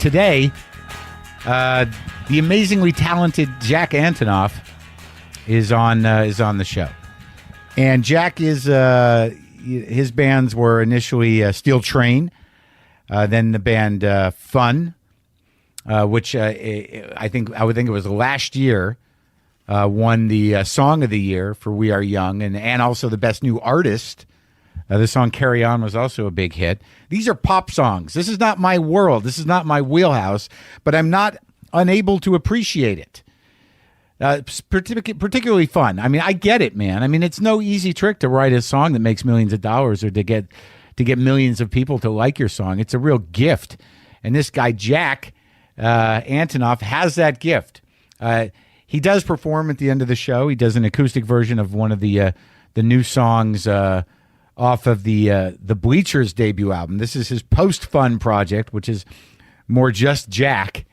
today, the amazingly talented Jack Antonoff is on the show, and Jack is his bands were initially Steel Train, then the band Fun, which I would think it was last year, won the Song of the Year for We Are Young, and also the Best New Artist. The song Carry On was also a big hit. These are pop songs. This is not my world. This is not my wheelhouse, but I'm not unable to appreciate it. It's particularly fun. I mean, I get it, man. I mean, it's no easy trick to write a song that makes millions of dollars or to get millions of people to like your song. It's a real gift. And this guy, Jack Antonoff, has that gift. He does perform at the end of the show. He does an acoustic version of one of the new songs off of the Bleachers debut album. This is his post-Fun project, which is more just Jack.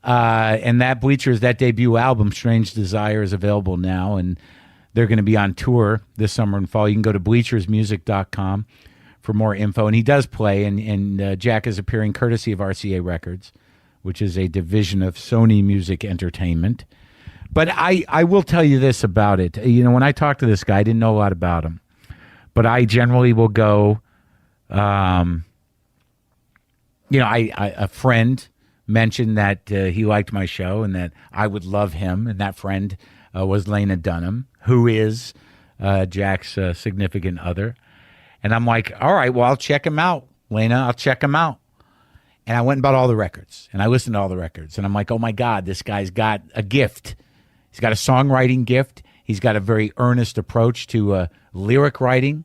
And that Bleachers, that debut album, Strange Desire, is available now, and they're going to be on tour this summer and fall. You can go to bleachersmusic.com for more info. And he does play, and Jack is appearing courtesy of RCA Records, which is a division of Sony Music Entertainment. But I will tell you this about it. You know, when I talked to this guy, I didn't know a lot about him. But I generally will go, a friend mentioned that he liked my show and that I would love him. And that friend was Lena Dunham, who is Jack's significant other. And I'm like, all right, well, I'll check him out, Lena. I'll check him out. And I went and bought all the records. And I listened to all the records. And I'm like, oh, my God, this guy's got a gift. He's got a songwriting gift. He's got a very earnest approach to lyric writing.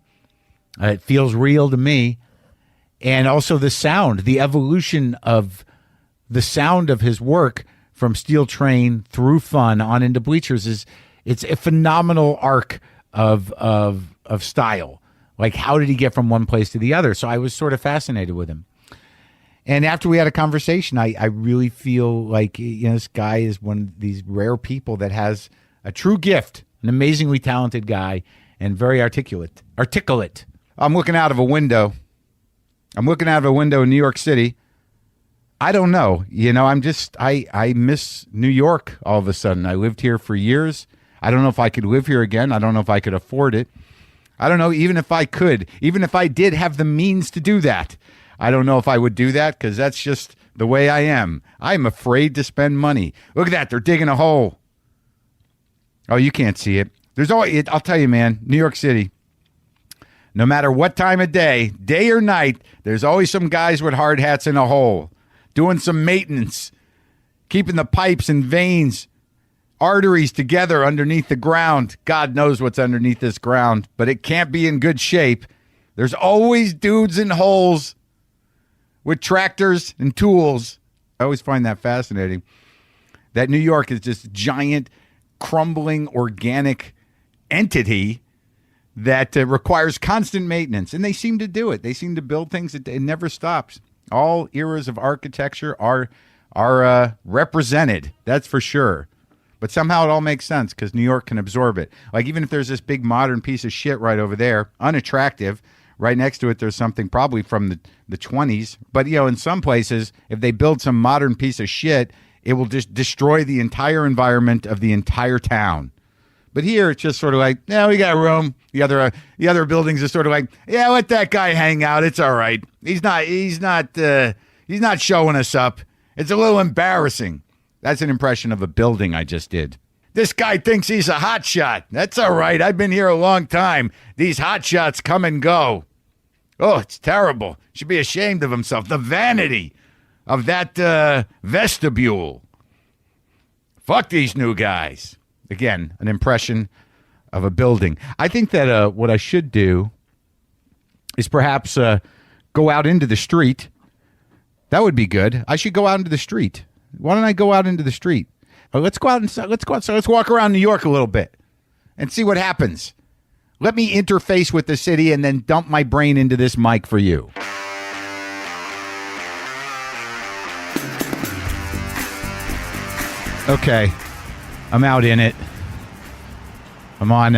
It feels real to me. And also the sound, the evolution of the sound of his work from Steel Train through Fun on into Bleachers it's a phenomenal arc of style. Like, how did he get from one place to the other? So I was sort of fascinated with him. And after we had a conversation, I really feel like, this guy is one of these rare people that has a true gift, an amazingly talented guy, and very articulate. I'm looking out of a window. in New York City. I don't know. I miss New York all of a sudden. I lived here for years. I don't know if I could live here again. I don't know if I could afford it. I don't know, even if I could, even if I did have the means to do that, I don't know if I would do that because that's just the way I am. I'm afraid to spend money. Look at that. They're digging a hole. Oh, you can't see it. I'll tell you, man, New York City, no matter what time of day or night, there's always some guys with hard hats in a hole doing some maintenance, keeping the pipes and veins, arteries together underneath the ground. God knows what's underneath this ground, but it can't be in good shape. There's always dudes in holes with tractors and tools. I always find that fascinating. That New York is just a giant, crumbling, organic entity that requires constant maintenance. And they seem to do it. They seem to build things that it never stops. All eras of architecture are represented. That's for sure. But somehow it all makes sense because New York can absorb it. Like, even if there's this big modern piece of shit right over there, unattractive, right next to it there's something probably from the 20s. But, in some places, if they build some modern piece of shit, it will just destroy the entire environment of the entire town. But here it's just sort of like, yeah, we got room. The other buildings are sort of like, yeah, let that guy hang out. It's all right. He's not showing us up. It's a little embarrassing. That's an impression of a building I just did. This guy thinks he's a hotshot. That's all right. I've been here a long time. These hotshots come and go. Oh, it's terrible. Should be ashamed of himself. The vanity of that vestibule. Fuck these new guys. Again, an impression of a building. I think that what I should do is perhaps go out into the street. That would be good. I should go out into the street. Why don't I go out into the street? Let's go out and let's walk around New York a little bit and see what happens. Let me interface with the city and then dump my brain into this mic for you. Okay, I'm out in it. I'm on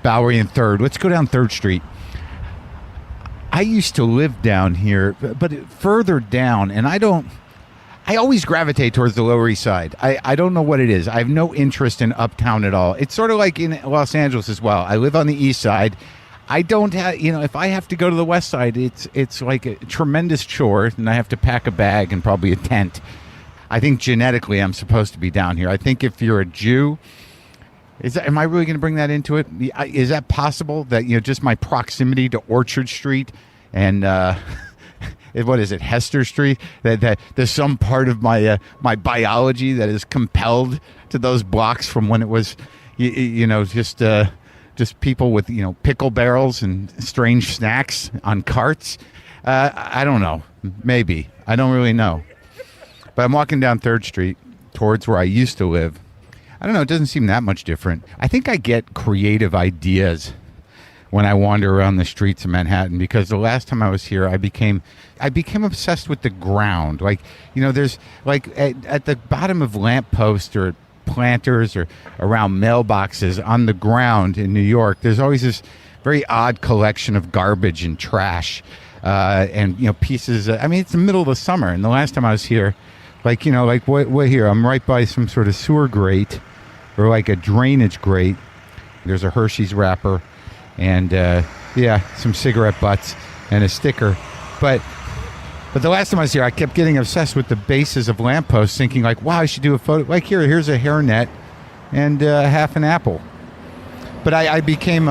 Bowery and 3rd. Let's go down 3rd Street. I used to live down here, but further down, and I always gravitate towards the Lower East Side. I don't know what it is. I have no interest in uptown at all. It's sort of like in Los Angeles as well. I live on the East Side. I don't have, if I have to go to the West Side, it's like a tremendous chore, and I have to pack a bag and probably a tent. I think genetically I'm supposed to be down here. I think if you're a Jew, am I really going to bring that into it? Is that possible that, just my proximity to Orchard Street and, what is it, Hester Street? That there's some part of my my biology that is compelled to those blocks from when it was, just people with pickle barrels and strange snacks on carts. I don't know. Maybe. I don't really know. But I'm walking down 3rd Street towards where I used to live. I don't know. It doesn't seem that much different. I think I get creative ideas when I wander around the streets of Manhattan, because the last time I was here, I became obsessed with the ground. Like, there's like at the bottom of lampposts or planters or around mailboxes on the ground in New York, there's always this very odd collection of garbage and trash and pieces. It's the middle of the summer, and the last time I was here, what here? I'm right by some sort of sewer grate or like a drainage grate. There's a Hershey's wrapper and some cigarette butts and a sticker. But the last time I was here, I kept getting obsessed with the bases of lampposts, thinking like, wow, I should do a photo. Like here's a hairnet and half an apple. But I became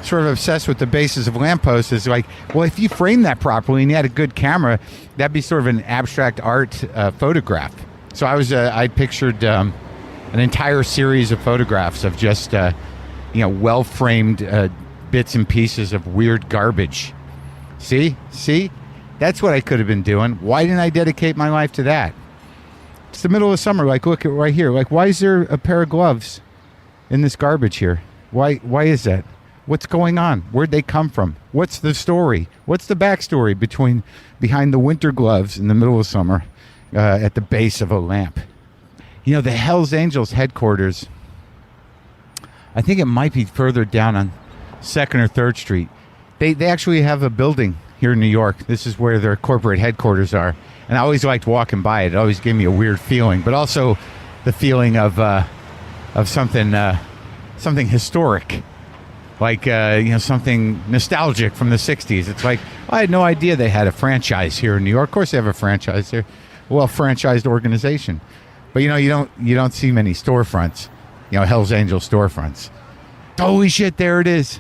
sort of obsessed with the bases of lampposts. Is like, well, if you frame that properly and you had a good camera, that'd be sort of an abstract art photograph. So I pictured an entire series of photographs of just well-framed bits and pieces of weird garbage. See? That's what I could have been doing. Why didn't I dedicate my life to that? It's the middle of summer. Like, look at right here. Like, why is there a pair of gloves in this garbage here? Why is that? What's going on? Where'd they come from? What's the story? What's the backstory behind the winter gloves in the middle of summer at the base of a lamp? The Hells Angels headquarters, I think it might be further down on 2nd or 3rd Street. They actually have a building here in New York. This is where their corporate headquarters are. And I always liked walking by it. It always gave me a weird feeling, but also the feeling of something historic, like something nostalgic from the 60s. It's like, I had no idea they had a franchise here in New York. Of course they have a franchise here. A well-franchised organization. But you don't see many storefronts, Hells Angels storefronts. Holy shit, there it is.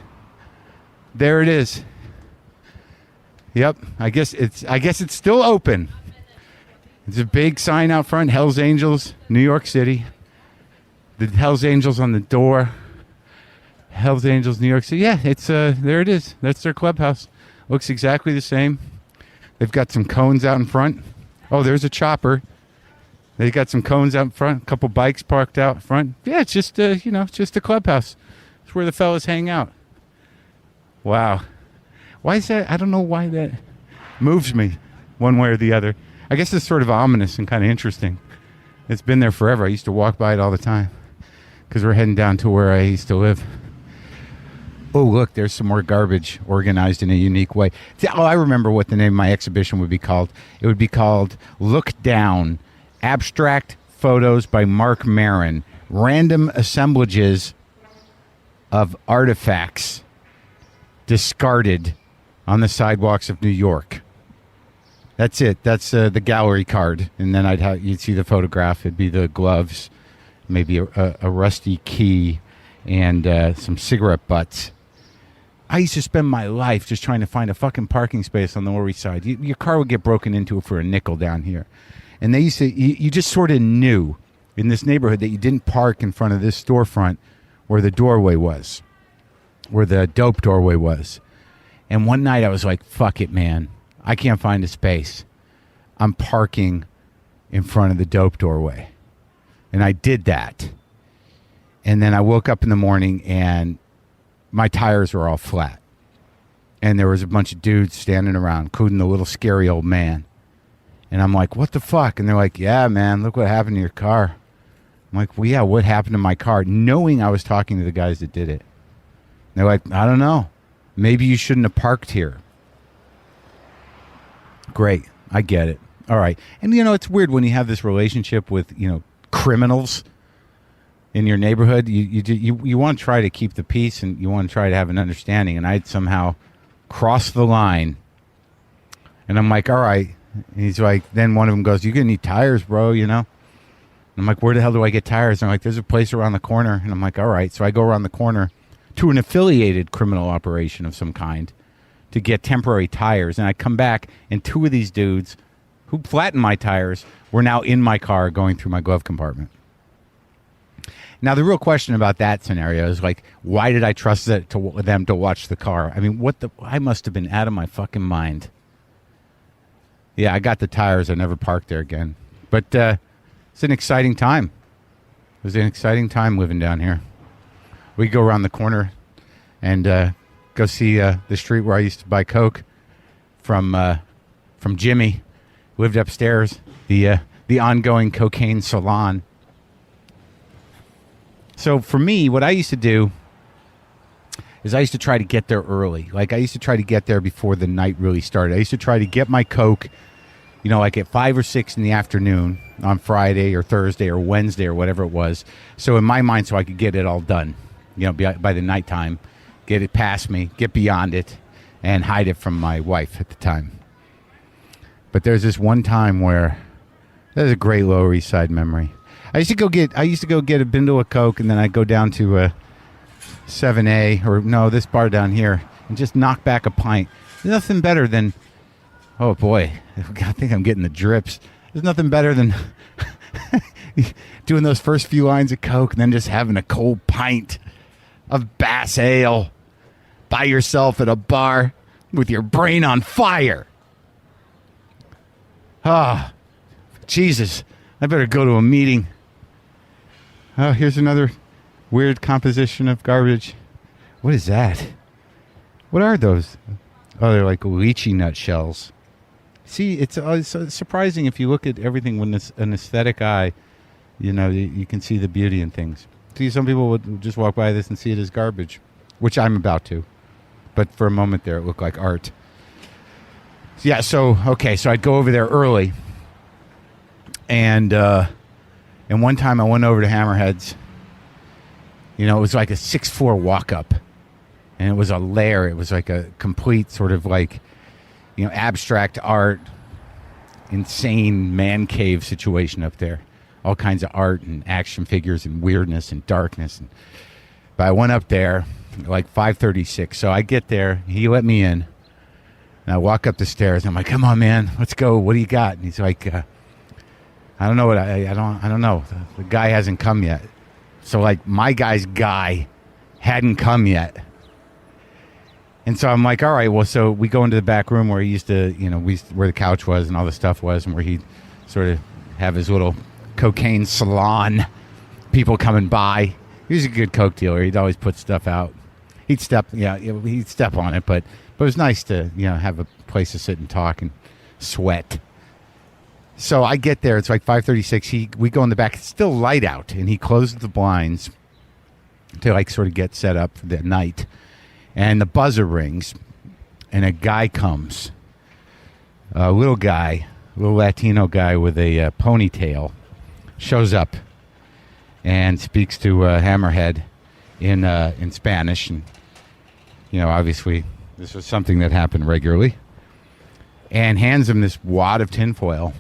There it is. Yep, I guess it's still open. There's a big sign out front, Hells Angels, New York City. The Hells Angels on the door. Hells Angels, New York City. Yeah, it's there it is. That's their clubhouse. Looks exactly the same. They've got some cones out in front. Oh, there's a chopper. They got some cones out in front, a couple bikes parked out front. Yeah, it's just it's just a clubhouse. It's where the fellas hang out. Wow. Why is that? I don't know why that moves me one way or the other. I guess it's sort of ominous and kind of interesting. It's been there forever. I used to walk by it all the time because we're heading down to where I used to live. Oh, look, there's some more garbage organized in a unique way. Oh, I remember what the name of my exhibition would be called. It would be called Look Down, Abstract Photos by Marc Maron, Random Assemblages of Artifacts Discarded on the Sidewalks of New York. That's it. That's the gallery card. And then you'd see the photograph. It'd be the gloves, maybe a rusty key, and some cigarette butts. I used to spend my life just trying to find a fucking parking space on the Lower East Side. Your car would get broken into for a nickel down here. And they used to, you just sort of knew in this neighborhood that you didn't park in front of this storefront where the doorway was, where the dope doorway was. And one night I was like, fuck it, man. I can't find a space. I'm parking in front of the dope doorway. And I did that. And then I woke up in the morning and my tires were all flat. And there was a bunch of dudes standing around, including the little scary old man. And I'm like, what the fuck? And they're like, yeah, man, look what happened to your car. I'm like, well, yeah, what happened to my car? Knowing I was talking to the guys that did it. And they're like, I don't know. Maybe you shouldn't have parked here. Great. I get it. All right. And, it's weird when you have this relationship with, criminals in your neighborhood. You want to try to keep the peace and you want to try to have an understanding. And I'd somehow crossed the line. And I'm like, all right. And he's like, then one of them goes, "You gonna need tires, bro, And I'm like, where the hell do I get tires? And they're like, there's a place around the corner. And I'm like, all right. So I go around the corner to an affiliated criminal operation of some kind to get temporary tires. And I come back, and two of these dudes who flattened my tires were now in my car going through my glove compartment. Now, the real question about that scenario is like, why did I trust them to watch the car? I mean, I must have been out of my fucking mind. Yeah, I got the tires. I never parked there again. But it's an exciting time. It was an exciting time living down here. We go around the corner and go see the street where I used to buy Coke from Jimmy. Lived upstairs. The ongoing cocaine salon. So for me, what I used to do is I used to try to get there early. Like I used to try to get there before the night really started. I used to try to get my Coke, like at 5 or 6 in the afternoon on Friday or Thursday or Wednesday or whatever it was. So in my mind, so I could get it all done, by the nighttime, get it past me, get beyond it, and hide it from my wife at the time. But there's this one time where there's a great Lower East Side memory. I used to go get a bundle of Coke, and then I'd go down to 7A, or no, this bar down here, and just knock back a pint. There's nothing better than, oh boy, I think I'm getting the drips. There's nothing better than doing those first few lines of Coke and then just having a cold pint of Bass Ale by yourself at a bar with your brain on fire. Ah, Jesus, I better go to a meeting. Oh, here's another weird composition of garbage. What is that? What are those? Oh, they're like lychee nut shells. See, it's surprising if you look at everything with an aesthetic eye, you can see the beauty in things. See, some people would just walk by this and see it as garbage, which I'm about to. But for a moment there, it looked like art. Yeah, so I'd go over there early. And one time I went over to Hammerhead's. It was like a 6'4" walk-up. And it was a lair. It was like a complete sort of like, abstract art, insane man cave situation up there. All kinds of art and action figures and weirdness and darkness. But I went up there like 5:36. So I get there. He let me in. And I walk up the stairs. And I'm like, come on, man. Let's go. What do you got? And he's like, I don't know what I don't know. The guy hasn't come yet. So like my guy's guy hadn't come yet. And so I'm like, all right, well, so we go into the back room where he used to, where the couch was and all the stuff was, and where he'd sort of have his little cocaine salon, people coming by. He was a good Coke dealer. He'd always put stuff out. He'd step on it, but it was nice to, have a place to sit and talk and sweat. So I get there. It's like 5:36. We go in the back. It's still light out, and he closes the blinds to like sort of get set up for the night. And the buzzer rings, and a guy comes, a little Latino guy with a ponytail, shows up and speaks to Hammerhead in Spanish. And, obviously this was something that happened regularly. And hands him this wad of tinfoil,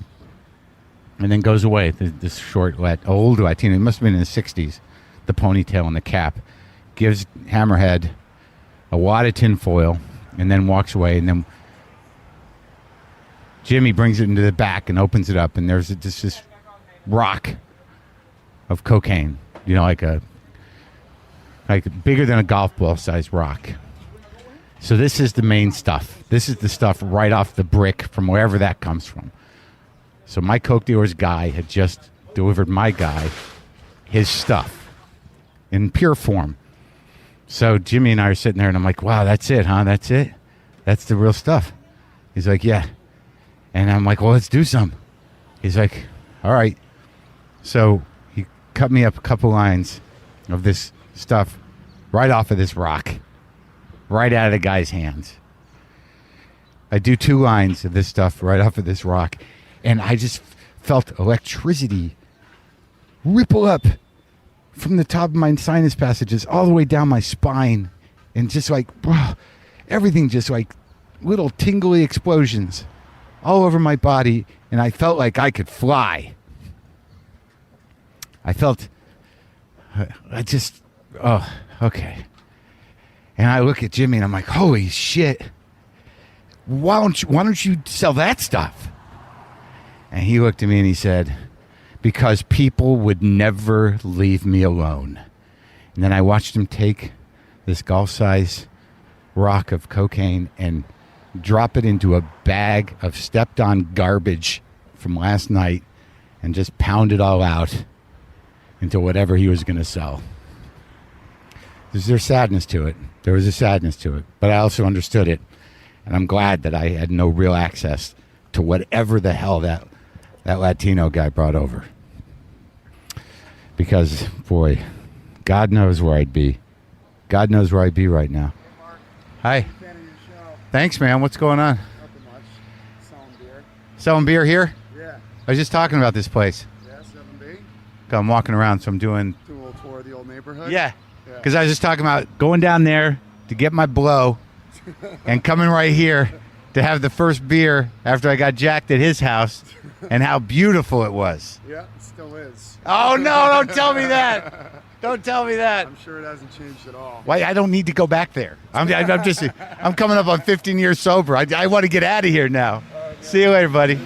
and then goes away. This short, old Latino, he must have been in his 60s, the ponytail and the cap, gives Hammerhead a wad of tinfoil, and then walks away. And then Jimmy brings it into the back and opens it up, and there's just this rock of cocaine, like bigger than a golf ball sized rock. So this is the main stuff. This is the stuff right off the brick from wherever that comes from. So my Coke dealer's guy had just delivered my guy his stuff in pure form. So Jimmy and I are sitting there, and I'm like, wow, that's it, huh? That's it? That's the real stuff? He's like, yeah. And I'm like, well, let's do some. He's like, all right. So he cut me up a couple lines of this stuff right off of this rock. right out of the guy's hands. I do 2 lines of this stuff right off of this rock, and I just felt electricity ripple up from the top of my sinus passages all the way down my spine, and just like everything, just like little tingly explosions all over my body, and I felt like I could fly. Okay. And I look at Jimmy and I'm like, holy shit, why don't you sell that stuff? And he looked at me and he said, because people would never leave me alone. And then I watched him take this golf-size rock of cocaine and drop it into a bag of stepped-on garbage from last night and just pound it all out into whatever he was going to sell. There's sadness to it. There was a sadness to it. But I also understood it. And I'm glad that I had no real access to whatever the hell that Latino guy brought over. Because, boy, God knows where I'd be. God knows where I'd be right now. Hey, Mark. Hi. Fan of your show. Thanks, man. What's going on? Nothing much. Selling beer. Selling beer here? Yeah. I was just talking about this place. Yeah, 7B. I'm walking around, so I'm doing... Do a little tour of the old neighborhood. Yeah. Because I was just talking about going down there to get my blow and coming right here to have the first beer after I got jacked at his house and how beautiful it was. Yeah, it still is. Oh, no, don't tell me that. Don't tell me that. I'm sure it hasn't changed at all. Why? I don't need to go back there. I'm coming up on 15 years sober. I want to get out of here now. See you later, buddy.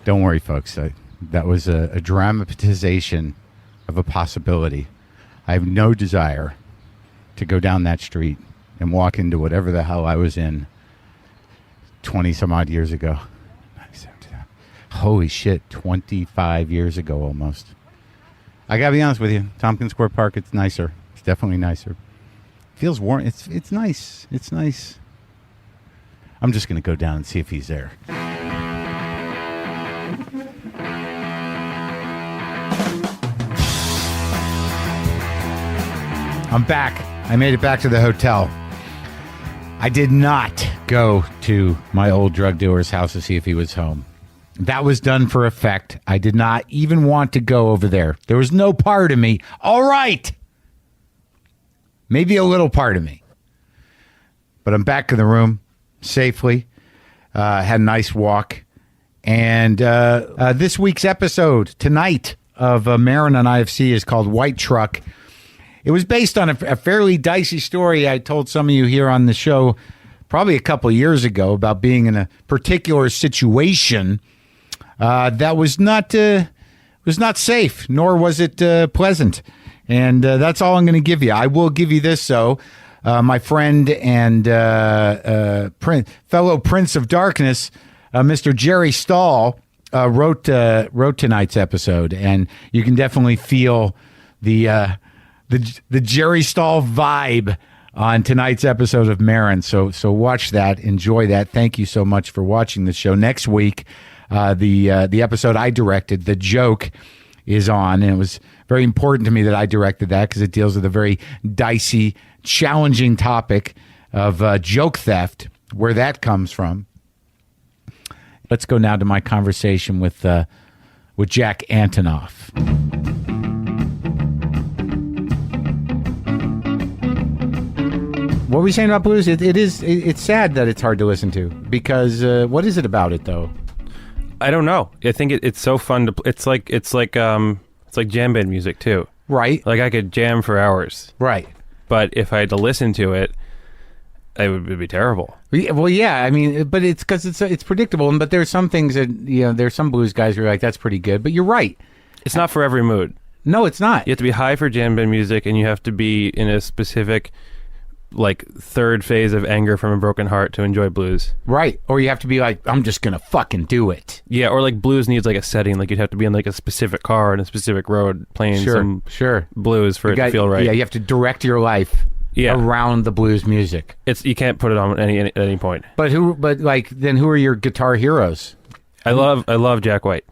Don't worry, folks. That was a dramatization of a possibility. I have no desire to go down that street and walk into whatever the hell I was in 20 some odd years ago. Holy shit, 25 years ago almost. I gotta be honest with you, Tompkins Square Park, it's nicer. It's definitely nicer. Feels warm. It's nice. It's nice. I'm just gonna go down and see if he's there. I'm back. I made it back to the hotel. I did not go to my old drug dealer's house to see if he was home. That was done for effect. I did not even want to go over there. There was no part of me. All right. Maybe a little part of me. But I'm back in the room safely. Had a nice walk. And this week's episode tonight of Maron on IFC is called White Truck. It was based on a fairly dicey story I told some of you here on the show probably a couple of years ago about being in a particular situation that was not safe, nor was it pleasant. And that's all I'm going to give you. I will give you this, though. My friend and fellow Prince of Darkness, Mr. Jerry Stahl, wrote tonight's episode, and you can definitely feel the Jerry Stahl vibe on tonight's episode of Maron. So watch that, enjoy that. Thank you so much for watching the show. Next week, the episode I directed, The Joke, is on, and it was very important to me that I directed that because it deals with a very dicey, challenging topic of joke theft, where that comes from. Let's go now to my conversation with Jack Antonoff. What were we saying about blues? It's sad that it's hard to listen to because what is it about it though? I don't know. I think it's so fun to. It's like jam band music too. Right. Like I could jam for hours. Right. But if I had to listen to it, it'd be terrible. Well, yeah. I mean, but it's because it's predictable. But there's some things that there's some blues guys who are like, that's pretty good. But you're right. It's not for every mood. No, it's not. You have to be high for jam band music, and you have to be in a specific, like, third phase of anger from a broken heart to enjoy blues. Right. Or you have to be like, I'm just going to fucking do it. Yeah, or like blues needs like a setting. Like you'd have to be in like a specific car on a specific road playing some blues for it to feel right. Yeah, you have to direct your life around the blues music. You can't put it on at any point. But who are your guitar heroes? I love Jack White.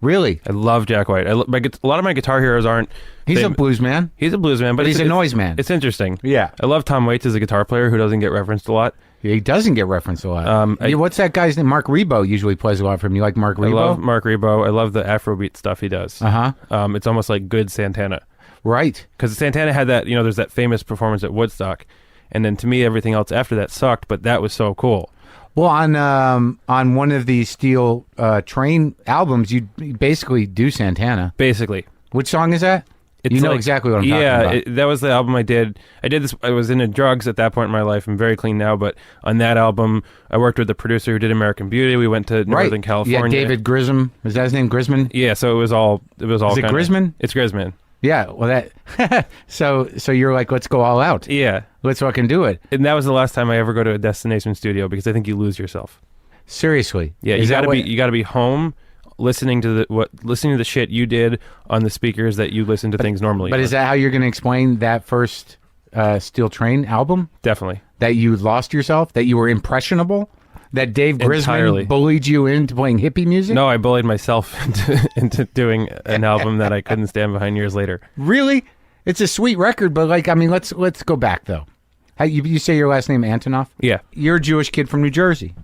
Really? I love Jack White. A lot of my guitar heroes aren't. He's a blues man. He's a blues man, But he's a noise man. It's interesting. Yeah. I love Tom Waits as a guitar player who doesn't get referenced a lot. He doesn't get referenced a lot. What's that guy's name? Mark Rebo usually plays a lot for him. You like Mark Rebo? I love Mark Rebo. I love the Afrobeat stuff he does. Uh-huh. It's almost like good Santana. Right. Because Santana had that, there's that famous performance at Woodstock. And then to me, everything else after that sucked, but that was so cool. Well, on one of the Steel Train albums, you basically do Santana. Basically. Which song is that? You know exactly what I'm talking about. Yeah, that was the album I did. I did this. I was into drugs at that point in my life. I'm very clean now, but on that album, I worked with the producer who did American Beauty. We went to Northern California. Yeah, David Grissom. Is that his name, Grisman? Yeah, so it was all. Is it Grisman? It's Grisman. Yeah, well, that. So you're like, let's go all out. Yeah, let's fucking do it. And that was the last time I ever go to a destination studio because I think you lose yourself. Seriously. Yeah, you got to be home. Listening to the shit you did on the speakers that you listen to things normally. But is that how you're going to explain that first Steel Train album? Definitely. That you lost yourself? That you were impressionable? That Dave Grisman bullied you into playing hippie music? No, I bullied myself into doing an album that I couldn't stand behind years later. Really? It's a sweet record, but let's go back though. You say your last name Antonoff? Yeah. You're a Jewish kid from New Jersey.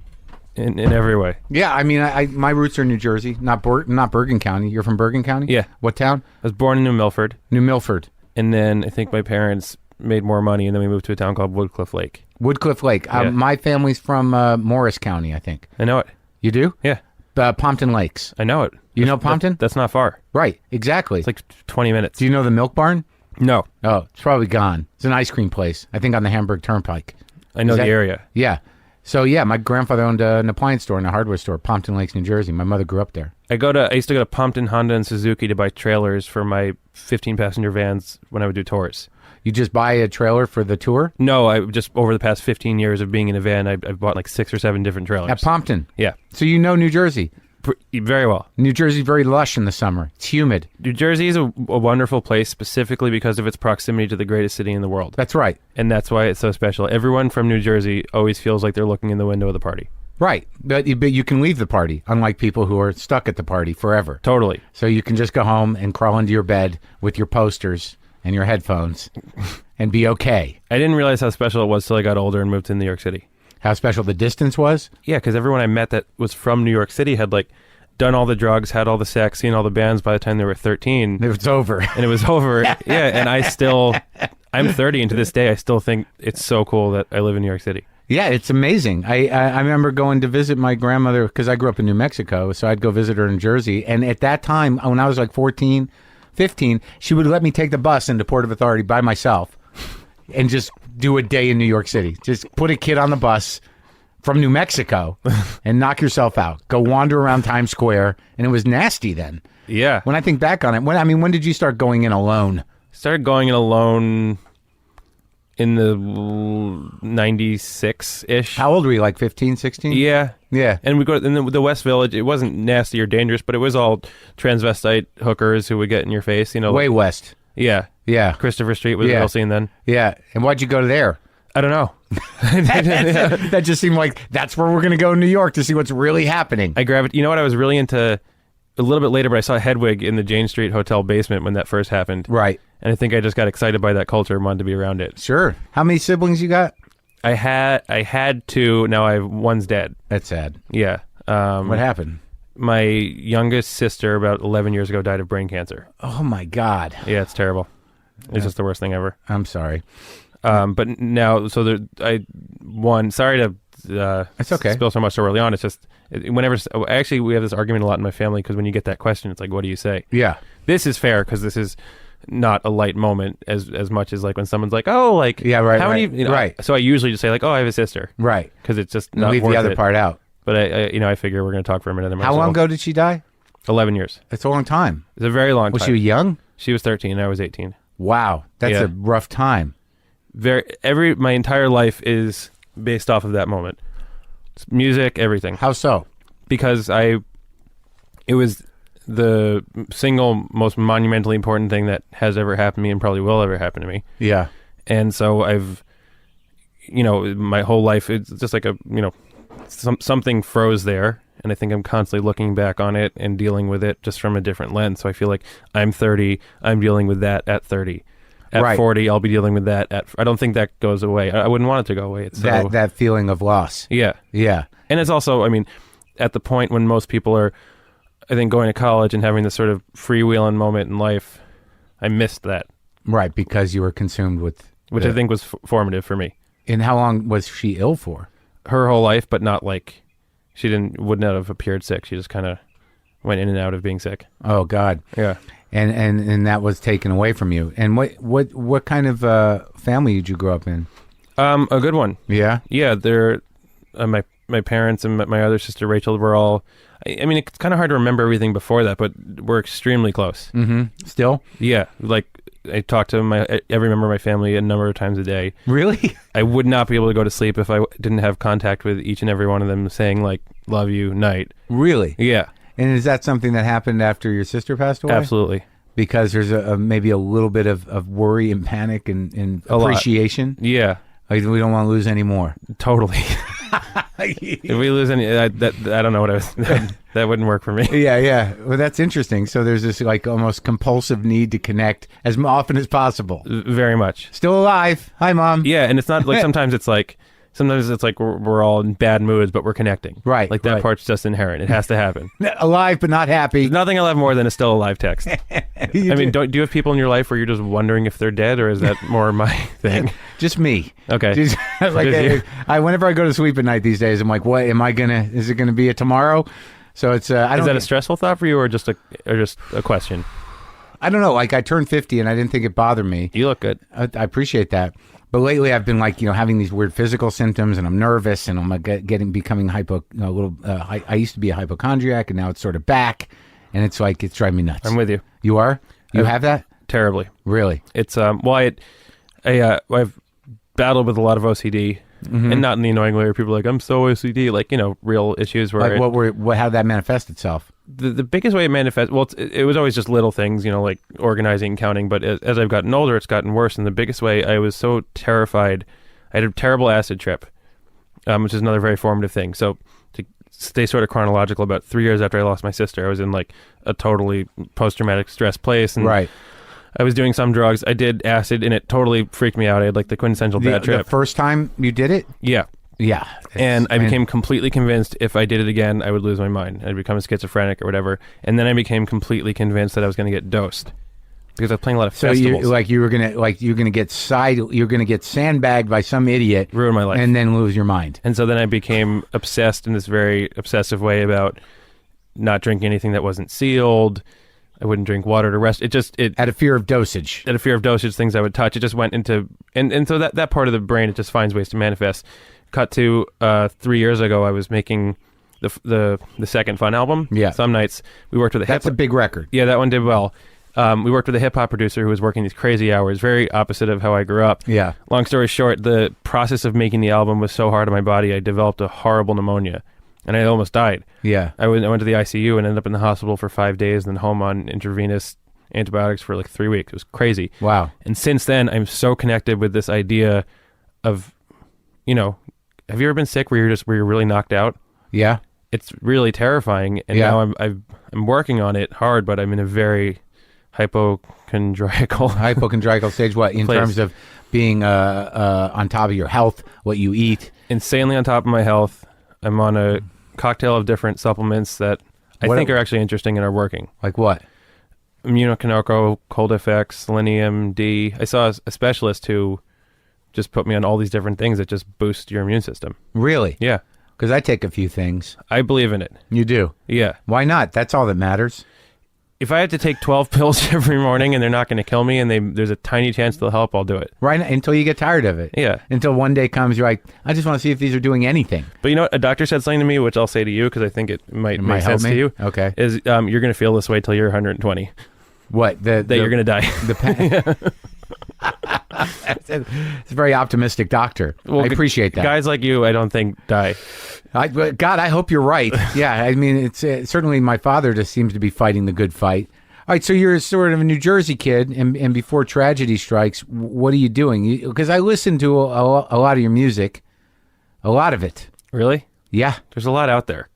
In every way. Yeah, I mean, my roots are in New Jersey, not Bergen County. You're from Bergen County? Yeah. What town? I was born in New Milford. New Milford. And then I think my parents made more money, and then we moved to a town called Woodcliff Lake. Woodcliff Lake. Yeah. My family's from Morris County, I think. I know it. You do? Yeah. Pompton Lakes. I know it. You know Pompton? That's not far. Right, exactly. It's like 20 minutes. Do you know the Milk Barn? No. Oh, it's probably gone. It's an ice cream place, I think on the Hamburg Turnpike. I know the area. Yeah. So, yeah, my grandfather owned an appliance store and a hardware store, Pompton Lakes, New Jersey. My mother grew up there. I used to go to Pompton, Honda, and Suzuki to buy trailers for my 15-passenger vans when I would do tours. You just buy a trailer for the tour? No, I just over the past 15 years of being in a van, I've bought like 6 or 7 different trailers. At Pompton? Yeah. So you know New Jersey? Very well. New Jersey's very lush in the summer. It's humid. New Jersey is a wonderful place specifically because of its proximity to the greatest city in the world. That's right. And that's why it's so special. Everyone from New Jersey always feels like they're looking in the window of the party. Right. But you can leave the party, unlike people who are stuck at the party forever. Totally. So you can just go home and crawl into your bed with your posters and your headphones and be okay. I didn't realize how special it was till I got older and moved to New York City. How special the distance was? Yeah, because everyone I met that was from New York City had done all the drugs, had all the sex, seen all the bands by the time they were 13. It was over. And it was over. Yeah, and I'm 30, and to this day, I still think it's so cool that I live in New York City. Yeah, it's amazing. I remember going to visit my grandmother, because I grew up in New Mexico, so I'd go visit her in Jersey. And at that time, when I was like 14, 15, she would let me take the bus into Port of Authority by myself and just do a day in New York City. Just put a kid on the bus from New Mexico and knock yourself out. Go wander around Times Square, and it was nasty then. Yeah. When I think back on it, when did you start going in alone? Started going in alone in the 96-ish. How old were you, like 15, 16? Yeah. Yeah. And we go in the West Village. It wasn't nasty or dangerous, but it was all transvestite hookers who would get in your face. Way west. Yeah. Yeah. Christopher Street was a real scene then. Yeah. And why'd you go there? I don't know. That just seemed like that's where we're going to go in New York to see what's really happening. You know what? I was really into a little bit later, but I saw Hedwig in the Jane Street Hotel basement when that first happened. Right. And I think I just got excited by that culture and wanted to be around it. Sure. How many siblings you got? I had 2. Now one's dead. That's sad. Yeah. What happened? My youngest sister, about 11 years ago, died of brain cancer. Oh, my God. Yeah, it's terrible. It's just the worst thing ever. I'm sorry. But now, sorry to it's okay. spill so much so early on. It's just, actually, we have this argument a lot in my family because when you get that question, it's like, what do you say? Yeah. This is fair because this is not a light moment as much as like when someone's like, oh, like, yeah, right, how right, many, right. So I usually just say like, oh, I have a sister. Right. Because it's just not leave worth the other it. part out. But I figure we're going to talk for a minute. How long ago did she die? 11 years. It's a long time. It's a very long time. Was she young? She was 13. I was 18. Wow. That's a rough time. My entire life is based off of that moment. It's music, everything. How so? Because it was the single most monumentally important thing that has ever happened to me and probably will ever happen to me. Yeah. And so my whole life, it's just like something froze there. and I think I'm constantly looking back on it and dealing with it just from a different lens. So I feel like I'm 30, I'm dealing with that at 30. At Right. 40, I'll be dealing with that. I don't think that goes away. I wouldn't want it to go away. It's so, that feeling of loss. yeah. Yeah. And it's also, I mean, at the point when most people are, I think, going to college and having this sort of freewheeling moment in life, I missed that, Right, because you were consumed with... which I think was formative for me. And how long was she ill for? Her whole life, but not like, she would not have appeared sick. She just kind of went in and out of being sick. Oh, God. Yeah. And that was taken away from you. And what kind of family did you grow up in? A good one. Yeah? Yeah, they're my parents and my other sister Rachel were all. I mean, it's kind of hard to remember everything before that, but we're extremely close. Mm-hmm. Still? Yeah, like I talk to every member of my family a number of times a day. Really? I would not be able to go to sleep if I didn't have contact with each and every one of them, saying like "love you" night. Really? Yeah, And is that something that happened after your sister passed away? absolutely. Because there's maybe a little bit of worry and panic and A lot. appreciation? Yeah, Like, we don't want to lose any more. totally. If we lose any, I don't know what I was. That wouldn't work for me. Yeah. Well, that's interesting. So there's this like almost compulsive need to connect as often as possible. Very much. Still alive. Hi, Mom. Yeah, and it's not like sometimes it's like we're all in bad moods, but we're connecting. Right, Like that right. part's just inherent. It has to happen. Alive but not happy. There's nothing I love more than a still alive text. I mean, do you have people in your life where you're just wondering if they're dead, or is that more my thing? Just me. Okay. Just, like, Just you. whenever I go to sleep at night these days, I'm like, what am I gonna? Is it gonna be a tomorrow? So it's. I don't. Is that a stressful thought for you, or just a question? I don't know. Like, I turned 50 and I didn't think it bothered me. You look good. I appreciate that. But lately, I've been like, having these weird physical symptoms, and I'm nervous, and I'm becoming I used to be a hypochondriac, and now it's sort of back, and it's like it's driving me nuts. I'm with you. You are? You have that? Terribly. Really? It's I've battled with a lot of OCD, and not in the annoying way where people are like, I'm so OCD, like, real issues where Like how did that manifest itself? the biggest way it manifests, well, it was always just little things, like organizing and counting, but as I've gotten older, it's gotten worse. And the biggest way, I was so terrified. I had a terrible acid trip, which is another very formative thing. So to stay sort of chronological, about 3 years after I lost my sister, I was in like a totally post-traumatic stress place. And Right. I was doing some drugs. I did acid, and it totally freaked me out. I had like the quintessential bad trip. The first time you did it? Yeah. Yeah. And I became completely convinced if I did it again, I would lose my mind. I'd become a schizophrenic or whatever. And then I became completely convinced that I was going to get dosed because I was playing a lot of festivals. you're gonna get sandbagged by some idiot, Ruin my life. and then lose your mind. And so then I became obsessed in this very obsessive way about not drinking anything that wasn't sealed. I wouldn't drink water to rest. Out of fear of dosage. Out of fear of dosage, things I would touch. It just went into, and so that part of the brain, it just finds ways to manifest. Cut to 3 years ago, I was making the second Fun album. Yeah. Some nights we worked with That's a big record. Yeah, that one did well. We worked with a hip hop producer who was working these crazy hours, very opposite of how I grew up. Yeah. Long story short, the process of making the album was so hard on my body, I developed a horrible pneumonia, and I almost died. Yeah. I went to the ICU and ended up in the hospital for 5 days, and then home on intravenous antibiotics for like 3 weeks. It was crazy. Wow. And since then, I'm so connected with this idea of, have you ever been sick where you're really knocked out? Yeah. It's really terrifying, and Yeah. now I'm working on it hard, but I'm in a very Hypochondriacal stage. What in Place. terms of being on top of your health, what you eat? Insanely on top of my health. I'm on a cocktail of different supplements that I What- think are actually interesting and are working. Like what? Immunokinoko, Cold FX, Selenium, D. I saw a specialist who just put me on all these different things that just boost your immune system. Really? Yeah, Because I take a few things. I believe in it. You do. Yeah. Why not? That's all that matters. If I have to take 12 pills every morning and they're not going to kill me and there's a tiny chance they'll help, I'll do it. Right until you get tired of it. Yeah. Until one day comes, you're like, I just want to see if these are doing anything. But you know what? A doctor said something to me, which I'll say to you because I think it might make help sense me? to you. Okay. Is you're going to feel this way till you're 120. What? That you're going to die. It's a very optimistic doctor. I appreciate that. Guys like you, I don't think die. God, I hope you're right. Yeah, I mean, it's certainly my father just seems to be fighting the good fight. All right, so you're sort of a New Jersey kid, and before tragedy strikes, what are you doing? Because I listen to a lot of your music, a lot of it. Really? Yeah, There's a lot out there.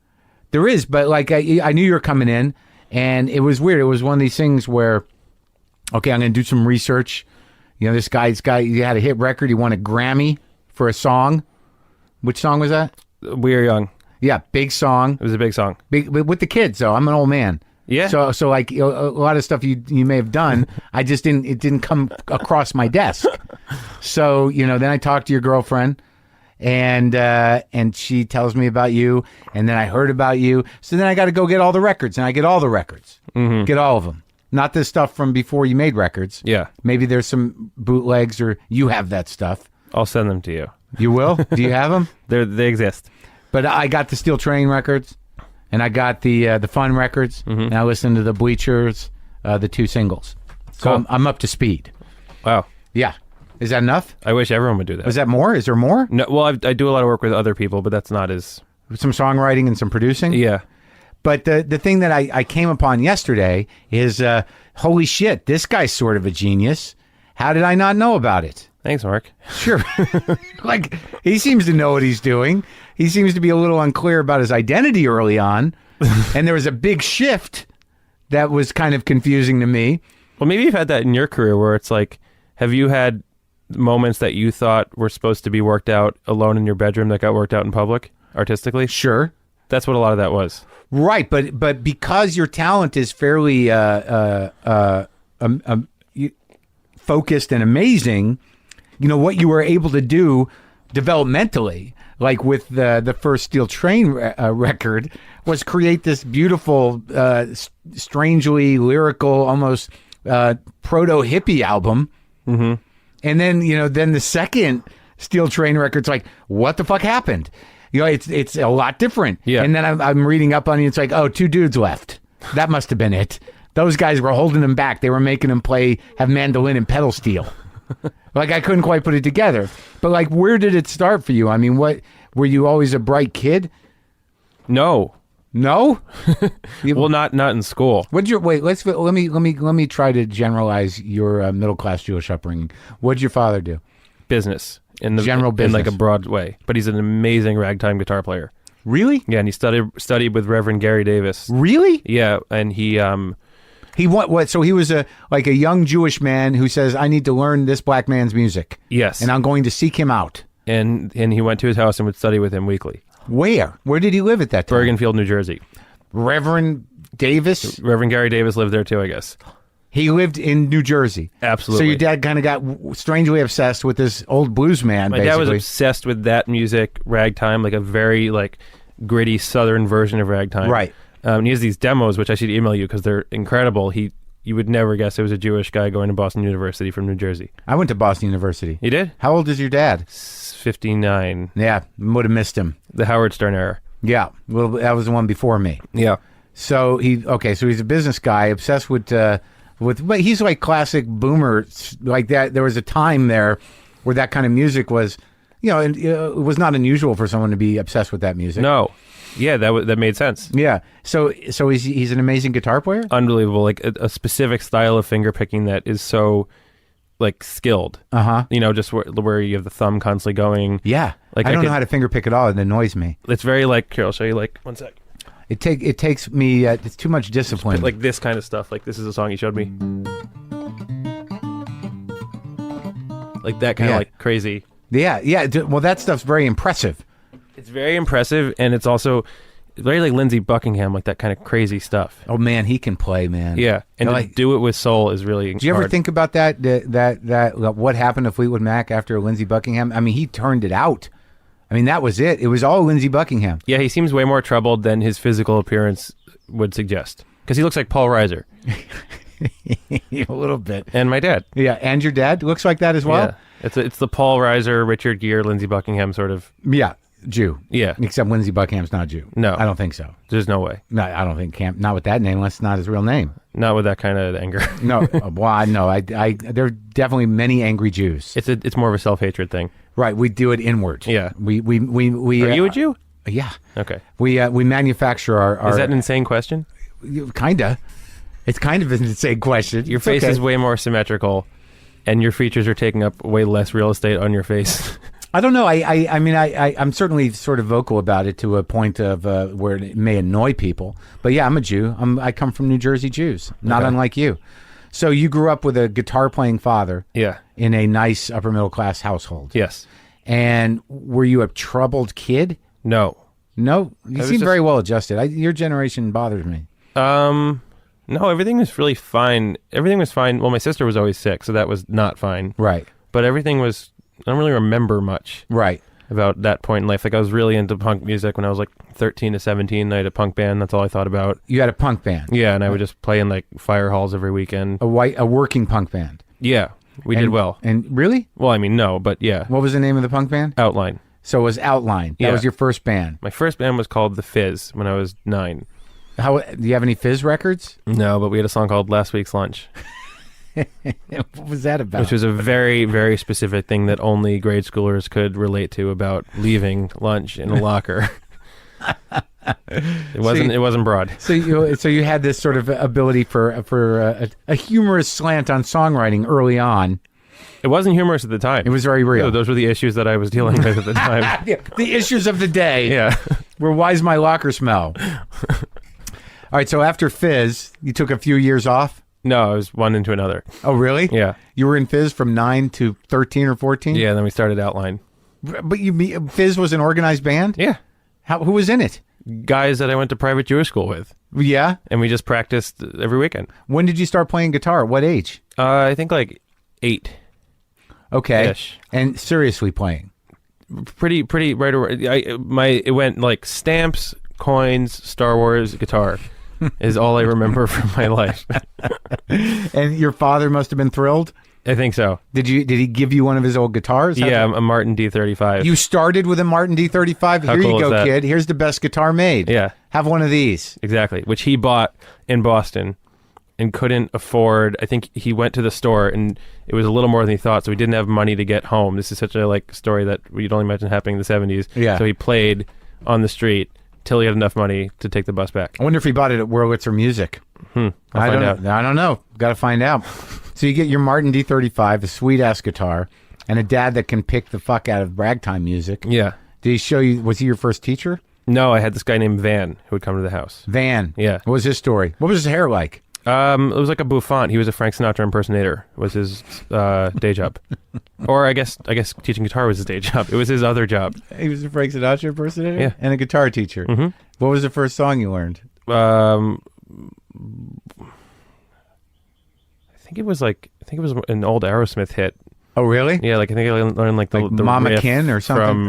There is, but like I knew you were coming in, and it was weird. It was one of these things where, okay, I'm going to do some research. You know, this guy's he had a hit record. He won a Grammy for a song. Which song was that? We Are Young. Yeah, big song. It was a big song. Big with the kids. though. I'm an old man. Yeah. So like a lot of stuff you may have done, it didn't come across my desk. So then I talked to your girlfriend, and she tells me about you, and then I heard about you. So then I got to go get all the records, and I get all the records, get all of them. Not the stuff from before you made records. Yeah. Maybe there's some bootlegs, or you have that stuff. I'll send them to you. You will? Do you have them? They exist. But I got the Steel Train records. And I got the Fun records, and I listened to the Bleachers, the 2 singles. So Cool. I'm up to speed. Wow. Yeah. Is that enough? I wish everyone would do that. Is that more? Is there more? No, well, I do a lot of work with other people, but that's not as... Some songwriting and some producing? Yeah. But the thing that I came upon yesterday is, holy shit, this guy's sort of a genius. How did I not know about it? Thanks, Mark. Sure. Like, he seems to know what he's doing. He seems to be a little unclear about his identity early on. And there was a big shift that was kind of confusing to me. Well, maybe you've had that in your career where it's like, have you had moments that you thought were supposed to be worked out alone in your bedroom that got worked out in public, artistically? Sure. That's what a lot of that was. Right, but because your talent is fairly focused and amazing, what you were able to do developmentally, like with the first Steel Train record, was create this beautiful, strangely lyrical, almost proto-hippie album. Mm-hmm. And then the second Steel Train record's like, what the fuck happened? It's a lot different. Yeah. And then I'm reading up on it. It's like, 2 dudes left. That must have been it. Those guys were holding him back. They were making him have mandolin and pedal steel. Like, I couldn't quite put it together. But like, where did it start for you? I mean, were you always a bright kid? No. No? Well, not in school. Let me try to generalize your middle class Jewish upbringing. What'd your father do? Business. In the General in business. like a broad way. But he's an amazing ragtime guitar player. Really? Yeah, and he studied with Reverend Gary Davis. Really? Yeah, and he what? So he was a young Jewish man who says, I need to learn this black man's music. yes. And I'm going to seek him out. and he went to his house and would study with him weekly. Where? Where did he live at that time? Bergenfield, New Jersey. Reverend Davis? Reverend Gary Davis lived there too, I guess. He lived in New Jersey. Absolutely. So your dad kind of got strangely obsessed with this old blues man, My basically. dad was obsessed with that music, ragtime, like a very gritty southern version of ragtime. Right. And he has these demos, which I should email you because they're incredible. You would never guess it was a Jewish guy going to Boston University from New Jersey. I went to Boston University. You did? How old is your dad? 59. Yeah, would have missed him. The Howard Stern era. Yeah, well, that was the one before me. Yeah. So so he's a business guy, obsessed with, but he's like classic boomer, like that. There was a time there where that kind of music was, and it was not unusual for someone to be obsessed with that music. No. Yeah, that made sense. Yeah. So he's an amazing guitar player? Unbelievable. Like a specific style of finger picking that is so skilled. Uh-huh. Just where you have the thumb constantly going. Yeah. Like I don't know how to finger pick at all. It annoys me. It's very here, I'll show you 1 sec. It takes me, it's too much discipline. Like this kind of stuff. Like this is a song he showed me. Like that kind of crazy. Yeah. Well, that stuff's very impressive. It's very impressive, and it's also very like Lindsey Buckingham, like that kind of crazy stuff. Oh man, he can play, man. Yeah, and to do it with soul is really Do you ever hard. think about that what happened to Fleetwood Mac after Lindsey Buckingham? I mean, he turned it out. I mean, that was it. It was all Lindsey Buckingham. Yeah, he seems way more troubled than his physical appearance would suggest, because he looks like Paul Reiser. A little bit. And my dad. Yeah, and your dad looks like that as well? Yeah. It's the Paul Reiser, Richard Gere, Lindsey Buckingham sort of. Yeah, Jew. Yeah. Except Lindsey Buckingham's not Jew. No. I don't think so. There's no way. No, I don't think not with that name, unless it's not his real name. Not with that kind of anger. No, well, no, I there are definitely many angry Jews. It's more of a self-hatred thing. Right, we do it inward. Yeah. We Are you a Jew? Yeah. Okay. We manufacture our Is that an insane question? Kinda. It's kind of an insane question. Your face is way more symmetrical, and your features are taking up way less real estate on your face. I don't know. I mean, I'm certainly sort of vocal about it to a point of where it may annoy people. But yeah, I'm a Jew. I come from New Jersey Jews, not unlike you. So you grew up with a guitar-playing father. Yeah. In a nice upper-middle-class household. Yes. And were you a troubled kid? No. No? You seem very well adjusted. Your generation bothers me. No, everything was really fine. Everything was fine. Well, my sister was always sick, so that was not fine. Right. But everything was... I don't really remember much. Right. About that point in life. Like, I was really into punk music when I was like 13 to 17. I had a punk band. That's all I thought about. You had a punk band? Yeah, and I would just play in like fire halls every weekend. A working punk band? Yeah, we did well. And really? Well, I mean, no, but yeah. What was the name of the punk band? Outline. So it was Outline. That was your first band? My first band was called The Fizz when I was 9. Do you have any Fizz records? No, but we had a song called Last Week's Lunch. What was that about? Which was a very, very specific thing that only grade schoolers could relate to about leaving lunch in a locker. It wasn't broad. So you had this sort of ability for a humorous slant on songwriting early on. It wasn't humorous at the time. It was very real. No, those were the issues that I was dealing with at the time. Yeah, the issues of the day. Yeah. Were why's my locker smell? All right, so after Fizz, you took a few years off? No, I was one into another. Oh, really? Yeah. You were in Fizz from 9 to 13 or 14? Yeah, then we started Outline. But Fizz was an organized band? Yeah. Who was in it? Guys that I went to private Jewish school with. Yeah? And we just practiced every weekend. When did you start playing guitar? At what age? I think like 8. Okay. Ish. And seriously playing? Pretty right away. It went like stamps, coins, Star Wars, guitar. Is all I remember from my life. And your father must have been thrilled? I think so. Did he give you one of his old guitars? Yeah, a Martin D35. You started with a Martin D35? Here you go, kid. Here's the best guitar made. Yeah. Have one of these. Exactly, which he bought in Boston and couldn't afford. I think he went to the store and it was a little more than he thought, so he didn't have money to get home. This is such a story that you'd only imagine happening in the 70s. Yeah. So he played on the street till he had enough money to take the bus back. I wonder if he bought it at Wurlitzer Music. I'll find out. I don't know. Got to find out. So you get your Martin D35, a sweet-ass guitar, and a dad that can pick the fuck out of ragtime music. Yeah. Did he show you, was he your first teacher? No, I had this guy named Van who would come to the house. Van? Yeah. What was his story? What was his hair like? It was like a bouffant. He was a Frank Sinatra impersonator. Was his day job, or I guess teaching guitar was his day job. It was his other job. He was a Frank Sinatra impersonator, yeah, and a guitar teacher. Mm-hmm. What was the first song you learned? I think it was an old Aerosmith hit. Oh, really? Yeah, I think I learned the Mama riff Kin or something.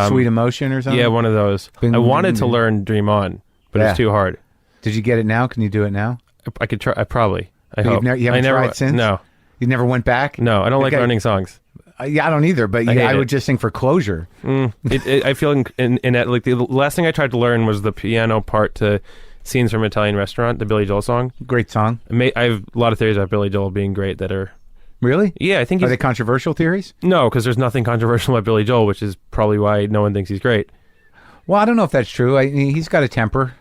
Sweet Emotion or something. Yeah, one of those. I wanted to learn Dream On, but it's too hard. Did you get it now? Can you do it now? I could try. I probably. I hope. You haven't tried since? No. You never went back? No, I don't like learning songs. Yeah, I don't either, but I would just think for closure. I feel in that, the last thing I tried to learn was the piano part to Scenes from an Italian Restaurant, the Billy Joel song. Great song. I have a lot of theories about Billy Joel being great that are... Really? Yeah, I think Are they controversial theories? No, because there's nothing controversial about Billy Joel, which is probably why no one thinks he's great. Well, I don't know if that's true. He's got a temper.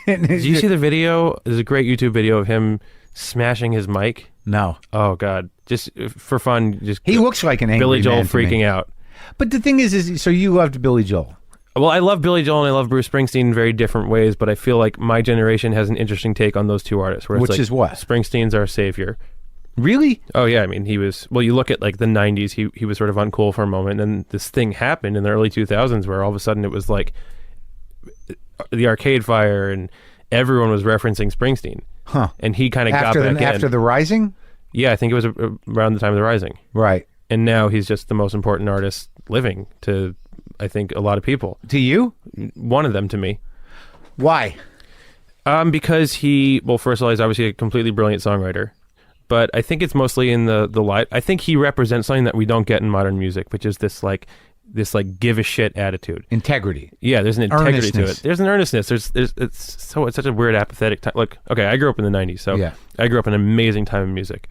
Did you see the video? There's a great YouTube video of him smashing his mic. No. Oh, God. Just for fun. He looks like an angry Billy Joel man to freaking me. out. But the thing is, so you loved Billy Joel. Well, I love Billy Joel and I love Bruce Springsteen in very different ways, but I feel like my generation has an interesting take on those two artists. Where Which is what? Springsteen's our savior. Really? Oh, yeah. I mean, he was... Well, you look at the 90s, he was sort of uncool for a moment, and then this thing happened in the early 2000s where all of a sudden it was like the Arcade Fire and everyone was referencing Springsteen. Huh. And he kind of got back in. After the Rising? Yeah, I think it was around the time of the Rising. Right. And now he's just the most important artist living to, I think, a lot of people. To you? One of them to me. Why? Because first of all, he's obviously a completely brilliant songwriter. But I think it's mostly in the light. I think he represents something that we don't get in modern music, which is this give a shit attitude. Integrity. Yeah, there's an integrity to it. There's an earnestness. It's such a weird apathetic time. Look, okay, I grew up in the 90s, so yeah. I grew up in an amazing time in music.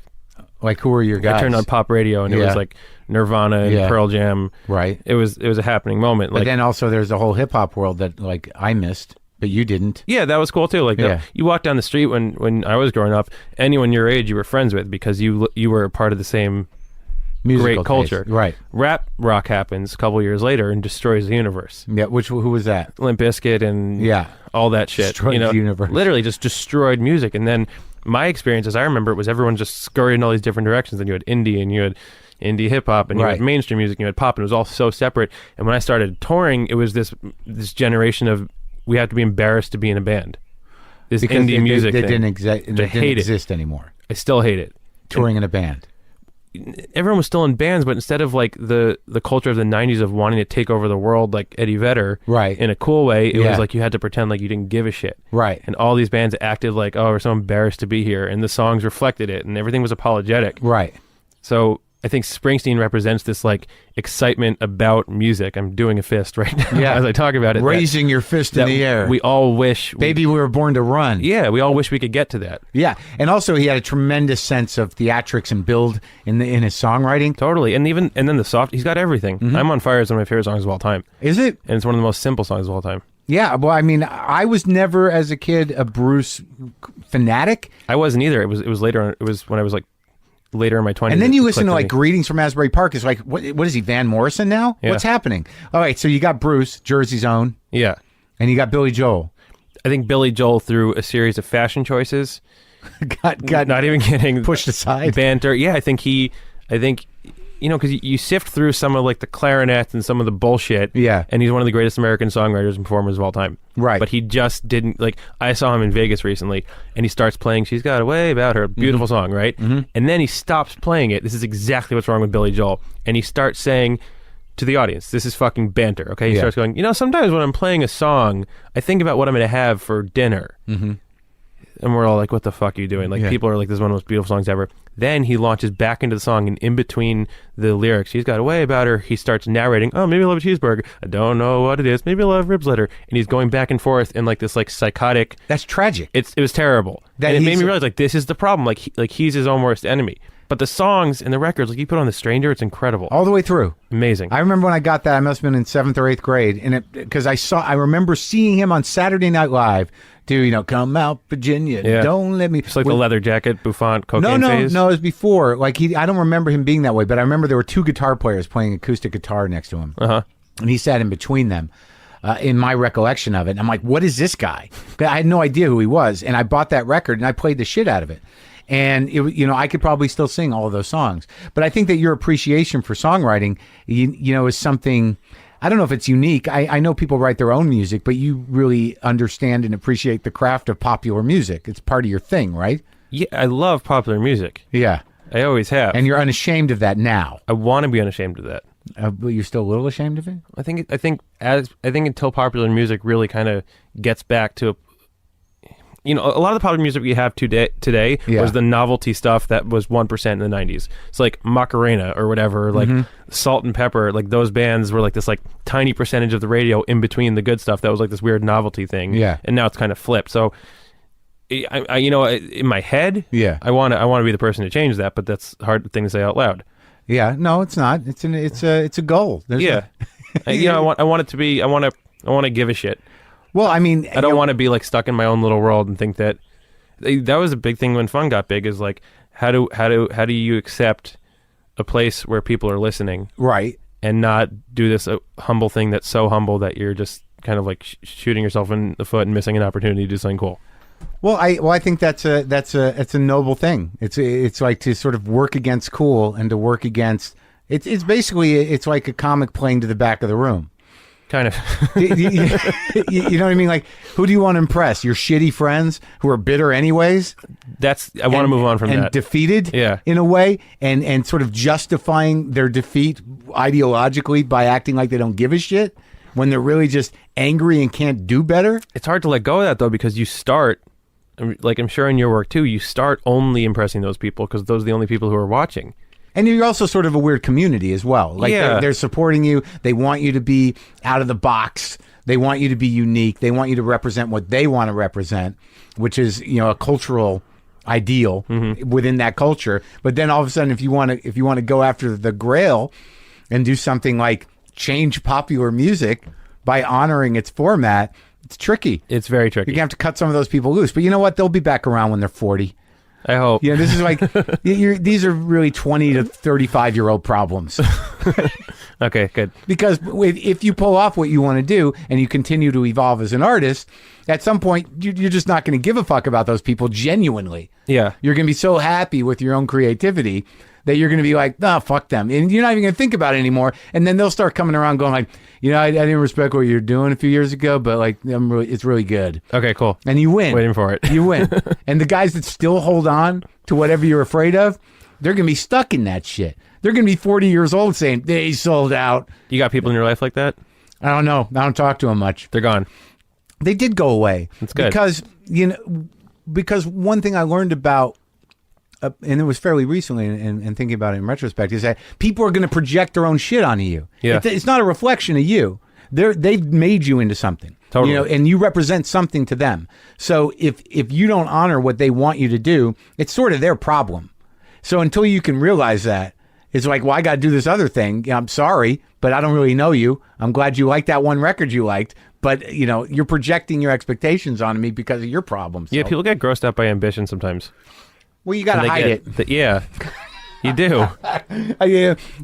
Like, who were your guys? I turned on pop radio and it was like Nirvana and Pearl Jam. Right. It was a happening moment. But then also there's the whole hip hop world that I missed. But you didn't. Yeah, that was cool too. You walked down the street when I was growing up, anyone your age you were friends with because you were a part of the same Musical great culture. taste, right. Rap rock happens a couple years later and destroys the universe. Yeah, who was that? Limp Bizkit and Yeah. all that shit. Destroyed the universe. Literally just destroyed music. And then my experience, as I remember it, was everyone just scurried in all these different directions. And you had indie, and you had indie hip-hop, and you had mainstream music, and you had pop, and it was all so separate. And when I started touring, it was this generation of, we have to be embarrassed to be in a band. This Because indie music they thing. didn't exist anymore. I still hate it. Touring in a band. Everyone was still in bands, but instead of like the culture of the 90s of wanting to take over the world like Eddie Vedder in a cool way, it was like you had to pretend like you didn't give a shit. Right. And all these bands acted like, oh, we're so embarrassed to be here, and the songs reflected it, and everything was apologetic. Right. So I think Springsteen represents this like excitement about music. I'm doing a fist right now as I talk about it. Raising your fist in the air. We all wish... Baby, we were born to run. Yeah, we all wish we could get to that. Yeah, and also he had a tremendous sense of theatrics and build in his songwriting. Totally, and then the soft... He's got everything. I'm on Fire is one of my favorite songs of all time. Is it? And it's one of the most simple songs of all time. Yeah, well, I mean, I was never, as a kid, a Bruce fanatic. I wasn't either. It was later. It was when I was like later in my 20s. And then you listen to like Greetings from Asbury Park. It's like, what is he, Van Morrison now? Yeah. What's happening? All right, so you got Bruce, Jersey's own. Yeah. And you got Billy Joel. I think Billy Joel, through a series of fashion choices, got not even kidding, pushed aside. Banter. Yeah, I think because you sift through some of like the clarinets and some of the bullshit. Yeah. And he's one of the greatest American songwriters and performers of all time. Right. But he just didn't, like, I saw him in Vegas recently, and he starts playing She's Got a Way About Her, beautiful song, right? Mm-hmm. And then he stops playing it. This is exactly what's wrong with Billy Joel. And he starts saying to the audience, this is fucking banter, okay? He starts going, sometimes when I'm playing a song, I think about what I'm going to have for dinner. Mm-hmm. And we're all like, what the fuck are you doing? Like, people are like, this is one of the most beautiful songs ever. Then he launches back into the song, and in between the lyrics, She's Got a Way About Her, he starts narrating, oh, maybe I love a cheeseburger. I don't know what it is. Maybe I love ribs litter. And he's going back and forth in like this like psychotic... That's tragic. It was terrible. And it made me realize, like, this is the problem. Like he's his own worst enemy. But the songs and the records, like you put on The Stranger, it's incredible. All the way through. Amazing. I remember when I got that, I must have been in 7th or 8th grade, and because I remember seeing him on Saturday Night Live do, Come Out Virginia, Don't Let Me... It's like the leather jacket, bouffant, cocaine phase? No, it was before. Like, I don't remember him being that way, but I remember there were two guitar players playing acoustic guitar next to him. Uh-huh. And he sat in between them. In my recollection of it. And I'm like, what is this guy? I had no idea who he was. And I bought that record, and I played the shit out of it. And I could probably still sing all of those songs. But I think that your appreciation for songwriting, is something. I don't know if it's unique. I know people write their own music, but you really understand and appreciate the craft of popular music. It's part of your thing, right? Yeah, I love popular music. Yeah, I always have. And you're unashamed of that now. I want to be unashamed of that. But you're still a little ashamed of it? I think until popular music really kind of gets back to a lot of the popular music we have today was the novelty stuff that was 1% in the 90s. It's like Macarena or whatever, like Salt and Pepper, like those bands were like this like tiny percentage of the radio in between the good stuff that was like this weird novelty thing. Yeah. And now it's kind of flipped. So I in my head, I want to be the person to change that, but that's a hard thing to say out loud. Yeah, no, it's not. It's a goal. I want it to be. I want to give a shit. Well, I mean, I don't want to be like stuck in my own little world and think that was a big thing when fun got big. Is like how do you accept a place where people are listening, right, and not do this humble thing that's so humble that you're just kind of like shooting yourself in the foot and missing an opportunity to do something cool. Well, I think it's a noble thing. It's like to sort of work against cool and to work against. It's basically it's like a comic playing to the back of the room. Kind of. you know what I mean? Like, who do you want to impress? Your shitty friends who are bitter anyways? I want to move on from that. And defeated in a way, and sort of justifying their defeat ideologically by acting like they don't give a shit when they're really just angry and can't do better. It's hard to let go of that, though, because you start, like I'm sure in your work, too, you start only impressing those people because those are the only people who are watching. And you're also sort of a weird community as well. Like they're supporting you. They want you to be out of the box. They want you to be unique. They want you to represent what they want to represent, which is, a cultural ideal within that culture. But then all of a sudden, if you want to go after the grail and do something like change popular music by honoring its format, it's tricky. It's very tricky. You're going to have to cut some of those people loose. But you know what? They'll be back around when they're 40. I hope. Yeah, this is like these are really 20 to 35-year-old problems. Okay, good. Because if you pull off what you want to do and you continue to evolve as an artist, at some point you're just not going to give a fuck about those people genuinely. Yeah. You're going to be so happy with your own creativity that you're going to be like, nah, fuck them. And you're not even going to think about it anymore. And then they'll start coming around going like, I didn't respect what you were doing a few years ago, but like, it's really good. Okay, cool. And you win. Waiting for it. You win. And the guys that still hold on to whatever you're afraid of, they're going to be stuck in that shit. They're going to be 40 years old saying, they sold out. You got people in your life like that? I don't know. I don't talk to them much. They're gone. They did go away. That's good. Because one thing I learned about, and it was fairly recently, and thinking about it in retrospect, is that people are going to project their own shit onto you. Yeah. It's not a reflection of you. They've made you into something. Totally. And you represent something to them. So if you don't honor what they want you to do, it's sort of their problem. So until you can realize that, it's like, well, I got to do this other thing. Yeah, I'm sorry, but I don't really know you. I'm glad you liked that one record you liked. But, you're projecting your expectations on me because of your problems. Yeah, people get grossed out by ambition sometimes. Well, you got to hide it. Yeah, you do.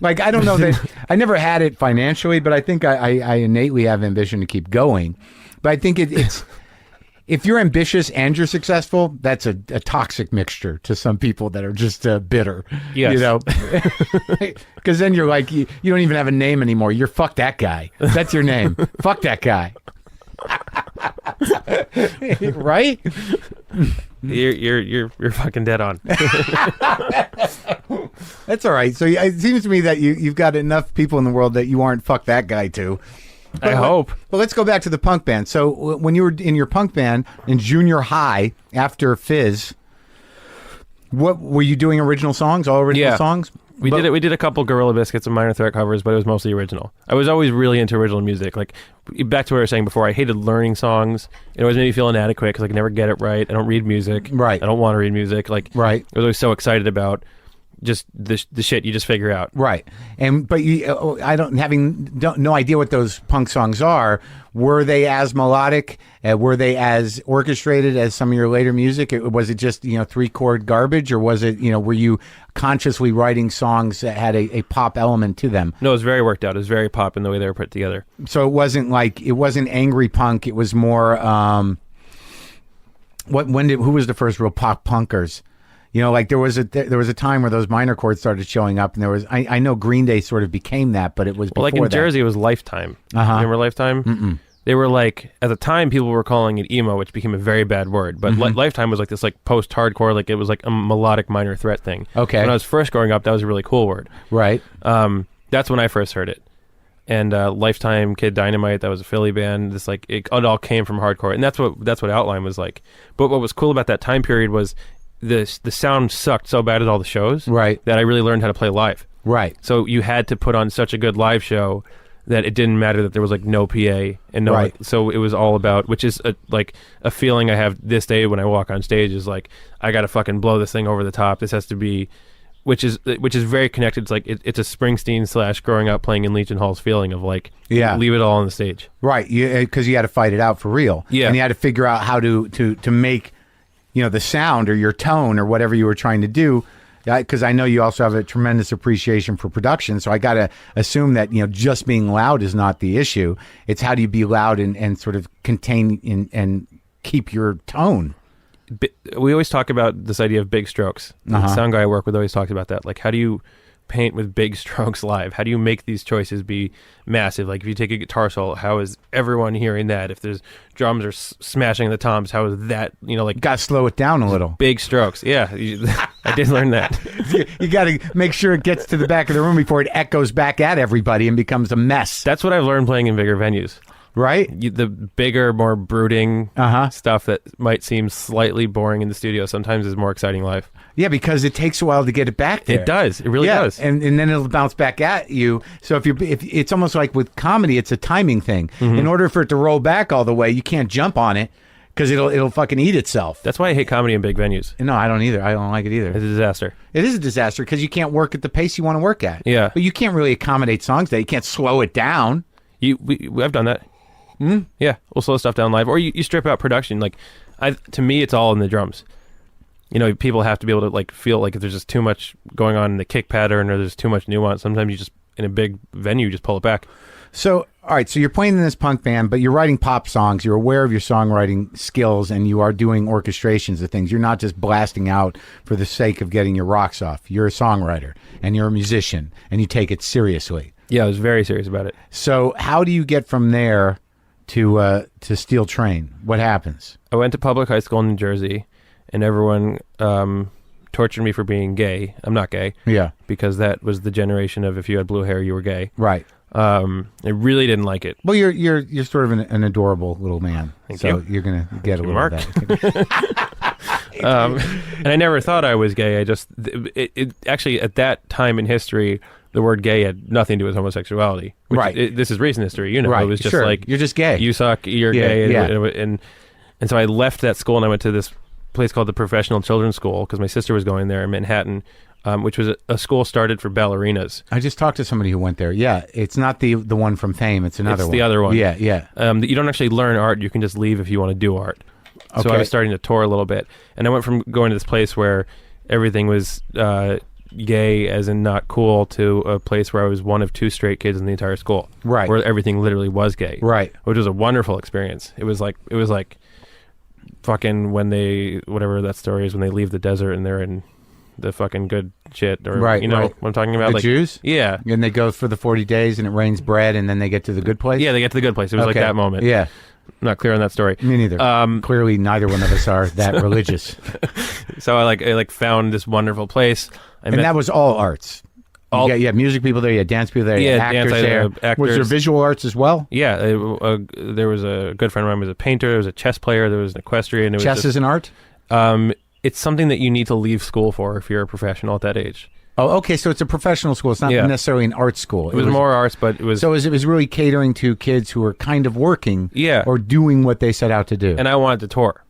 Like, I don't know that I never had it financially, but I think I innately have ambition to keep going. But I think it's if you're ambitious and you're successful, that's a toxic mixture to some people that are just bitter. Yes. Because then you're like, you don't even have a name anymore. You're fuck that guy. That's your name. Fuck that guy. Right? You're fucking dead on. That's all right. So it seems to me that you've got enough people in the world that you aren't fuck that guy too. I hope. But let's go back to the punk band. So when you were in your punk band in junior high after Fizz, what were you doing? Original songs, all original songs? We did a couple Gorilla Biscuits and Minor Threat covers, but it was mostly original. I was always really into original music. Like, back to what I was saying before, I hated learning songs. It always made me feel inadequate because I could never get it right. I don't read music. Right. I don't want to read music. Like, right. I was always so excited about just the shit you just figure out. Right. But no idea what those punk songs are. Were they as melodic? Were they as orchestrated as some of your later music? Was it just 3-chord garbage, or was it were you consciously writing songs that had a pop element to them? No, it was very worked out. It was very pop in the way they were put together. So it wasn't angry punk. It was more who was the first real pop punkers? Like there was a time where those minor chords started showing up, and there was I know Green Day sort of became that, but it was before like in that. Jersey, it was Lifetime. Remember Lifetime? Mm-mm. They were like, at the time, people were calling it emo, which became a very bad word. But Lifetime was like this like post-hardcore, like it was like a melodic Minor Threat thing. Okay. When I was first growing up, that was a really cool word. Right. That's when I first heard it. And Lifetime, Kid Dynamite, that was a Philly band. This like it all came from hardcore, and that's what Outline was like. But what was cool about that time period was the sound sucked so bad at all the shows, right, that I really learned how to play live. Right. So you had to put on such a good live show that it didn't matter that there was like no PA and no. Right. So it was all about, which is a feeling I have this day when I walk on stage, is like I got to fucking blow this thing over the top. This has to be, which is very connected. It's like it's a Springsteen / growing up playing in Legion Hall's feeling of like, yeah, leave it all on the stage. Right. Because you had to fight it out for real. Yeah. And you had to figure out how to make, the sound or your tone or whatever you were trying to do. Because I know you also have a tremendous appreciation for production. So I got to assume that, just being loud is not the issue. It's how do you be loud and sort of contain and keep your tone. We always talk about this idea of big strokes. The sound guy I work with always talks about that. Like, how do you paint with big strokes live? How do you make these choices be massive? Like, if you take a guitar solo, how is everyone hearing that? If there's drums are smashing the toms, how is that? Got to slow it down a little. Big strokes. Yeah, I did learn that. You got to make sure it gets to the back of the room before it echoes back at everybody and becomes a mess. That's what I've learned playing in bigger venues. Right? The bigger, more brooding stuff that might seem slightly boring in the studio sometimes is more exciting live. Yeah, because it takes a while to get it back there. It does. It really does. And then it'll bounce back at you. So if it's almost like with comedy, it's a timing thing. Mm-hmm. In order for it to roll back all the way, you can't jump on it because it'll fucking eat itself. That's why I hate comedy in big venues. No, I don't either. I don't like it either. It's a disaster. It is a disaster because you can't work at the pace you want to work at. Yeah. But you can't really accommodate songs that you can't slow it down. I've done that. Mm-hmm. Yeah, we'll slow stuff down live, or you strip out production. Like, to me, it's all in the drums. you know, people have to be able to like feel like if there's just too much going on in the kick pattern or there's too much nuance, sometimes you just, in a big venue, just pull it back. So, all right, so you're playing in this punk band, but you're writing pop songs. You're aware of your songwriting skills, and you are doing orchestrations of things. You're not just blasting out for the sake of getting your rocks off. You're a songwriter, and you're a musician, and you take it seriously. Yeah, I was very serious about it. So how do you get from there to Steel Train? What happens? I went to public high school in New Jersey, and everyone tortured me for being gay. I'm not gay. Yeah. Because that was the generation of if you had blue hair, you were gay. Right. I really didn't like it. Well, you're sort of an adorable little man. Thank so you. You're going to get a little Mark. of that. And I never thought I was gay. I just, it actually, at that time in history, the word gay had nothing to do with homosexuality. Which Right. This is recent history, you know. Right. It was just Sure. like, You're just gay. you suck, you're Yeah, gay. yeah. And so I left that school and I went to this place called the Professional Children's School because my sister was going there in Manhattan, which was a school started for ballerinas. I just talked to somebody who went there. Yeah, it's not the one from Fame. It's another It's one. the other one. Yeah, yeah. You don't actually learn art. You can just leave if you want to do art. So Okay. I was starting to tour a little bit. And I went from going to this place where everything was gay as in not cool to a place where I was one of 2 straight kids in the entire school. Right. Where everything literally was gay. Right. Which was a wonderful experience. It was like fucking when they, whatever that story is, when they leave the desert and they're in the fucking good shit, or Right, you know right. what I'm talking about? The like Jews? Yeah. And they go for the 40 days and it rains bread and then they get to the good place? Yeah, they get to the good place. It was like Okay. that moment. Yeah. I'm not clear on that story. Me neither. Clearly neither one of us are that religious. So I found this wonderful place. And that was all arts. You had music people there, you had dance people there, you had Yeah, actors dance, there. actors. Was there visual arts as well? Yeah, there was a good friend of mine who was a painter, there was a chess player, there was an equestrian. Chess is an art? It's something that you need to leave school for if you're a professional at that age. Oh, okay. So it's a professional school. It's not Yeah. necessarily an art school. It was more arts, but it was... So it was really catering to kids who were kind of working Yeah. or doing what they set out to do. And I wanted to tour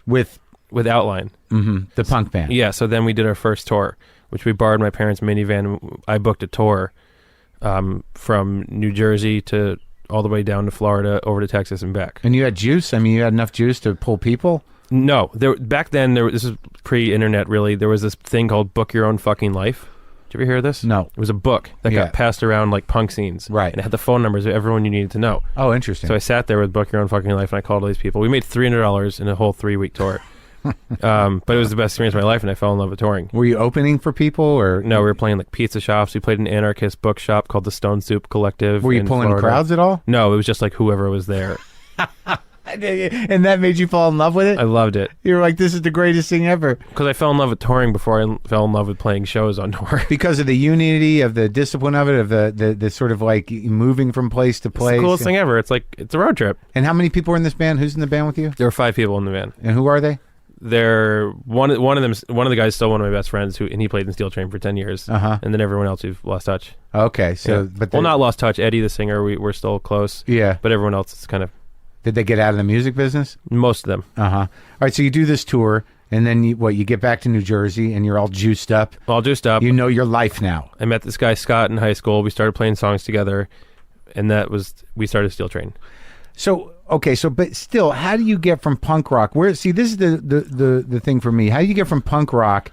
With Outline. the punk band. Yeah, so then we did our first tour, which we borrowed my parents' minivan. I booked a tour from New Jersey to all the way down to Florida, over to Texas and back. And you had juice? I mean, you had enough juice to pull people? No, back then, this is pre-internet really, there was this thing called Book Your Own Fucking Life. Did you ever hear of this? No. It was a book that Yeah. got passed around like punk scenes. Right. And it had the phone numbers of everyone you needed to know. Oh, interesting. So I sat there with Book Your Own Fucking Life and I called all these people. We made $300 in a whole 3-week tour. But it was the best experience of my life and I fell in love with touring. Were you opening for people or? No, we were playing like pizza shops. We played an anarchist bookshop called the Stone Soup Collective. Were you in pulling Florida. crowds at all? No, it was just like whoever was there. And that made you fall in love with it? I loved it. You were like, this is the greatest thing ever. Because I fell in love with touring before I fell in love with playing shows on tour. Because of the unity, of the discipline of it, of the sort of like moving from place to place. It's the coolest thing ever. It's like, it's a road trip. And how many people are in this band? Who's in the band with you? There were 5 people in the van. And who are they? They're one of the guys is still one of my best friends and he played in Steel Train for 10 years. Uh-huh. And then everyone else we've lost touch. Okay, so Yeah. but Well, not lost touch. Eddie the singer, we're still close. yeah. But everyone else is kind of, Did they get out of the music business? most of them. All right, so you do this tour, and then you get back to New Jersey, and you're all juiced up. All juiced up. You know your life now. I met this guy Scott in high school. We started playing songs together, and we started Steel Train. So okay, but still, how do you get from punk rock? This is the thing for me. How do you get from punk rock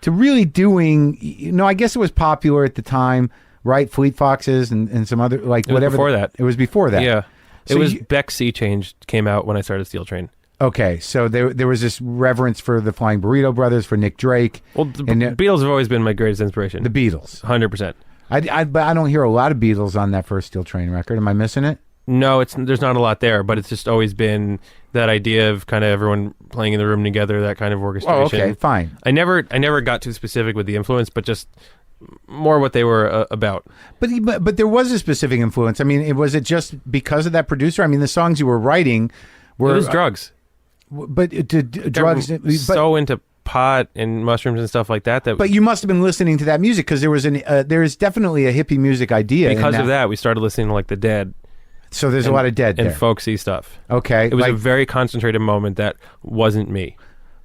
to really doing? I guess it was popular at the time, right? Fleet Foxes and some other like It was whatever. before that. It was before that. Yeah. So It was you- Beck Sea Change came out when I started Steel Train. Okay, so there was this reverence for the Flying Burrito Brothers, for Nick Drake, Well, the And, Beatles have always been my greatest inspiration. the Beatles. 100%. But I don't hear a lot of Beatles on that first Steel Train record. Am I missing it? No, there's not a lot there, but it's just always been that idea of kind of everyone playing in the room together, that kind of orchestration. Oh, okay, fine. I never got too specific with the influence, but just more what they were about. But there was a specific influence. I mean, was it just because of that producer? I mean, the songs you were writing were It was drugs. But drugs. They were so into pot and mushrooms and stuff like that. But you must have been listening to that music because there is definitely a hippie music idea. Because of that, we started listening to like the Dead. So there's a lot of Dead and there. folksy stuff. Okay, It was a very concentrated moment that wasn't me.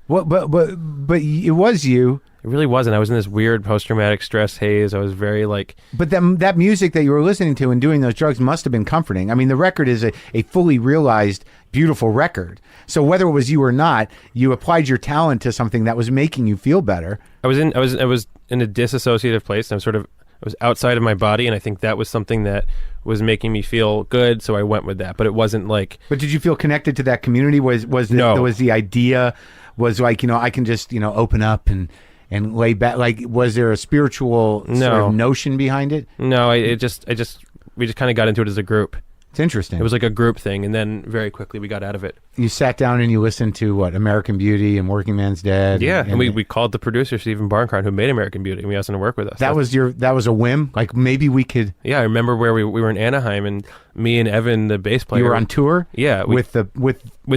What? But it was you. It really wasn't. I was in this weird post-traumatic stress haze. I was very like... But that music that you were listening to and doing those drugs must have been comforting. I mean, the record is a fully realized, beautiful record. So whether it was you or not, you applied your talent to something that was making you feel better. I was in a disassociative place. I was outside of my body, and I think that was something that was making me feel good, so I went with that. But it wasn't like... But did you feel connected to that community? Was the idea was like, I can just, open up and lay back? Like, was there a spiritual sort of notion behind it? No, we just kind of got into it as a group. It's interesting. It was like a group thing, and then very quickly we got out of it. You sat down and you listened to what, American Beauty and Working Man's Dead? Yeah, and we called the producer, Stephen Barncart, who made American Beauty, and we asked him to work with us. That was a whim? Like, maybe we could... Yeah, I remember where we were in Anaheim, and me and Evan, the bass player... You were on tour? Yeah. With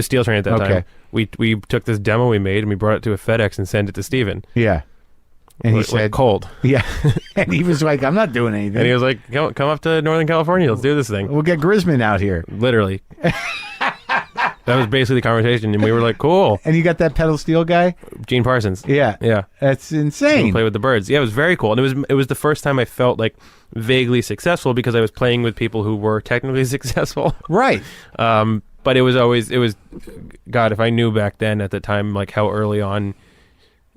Steel Train at that time. We took this demo we made, and we brought it to a FedEx and sent it to Stephen. Yeah. And he said... Cold. Yeah. And he was like, I'm not doing anything. And he was like, come up to Northern California. Let's do this thing. We'll get Grisman out here. Literally. That was basically the conversation. And we were like, cool. And you got that pedal steel guy? Gene Parsons. Yeah. Yeah. That's insane. Play with the birds. Yeah, it was very cool. And it was the first time I felt like vaguely successful because I was playing with people who were technically successful. Right. But it was God, if I knew back then at the time, like how early on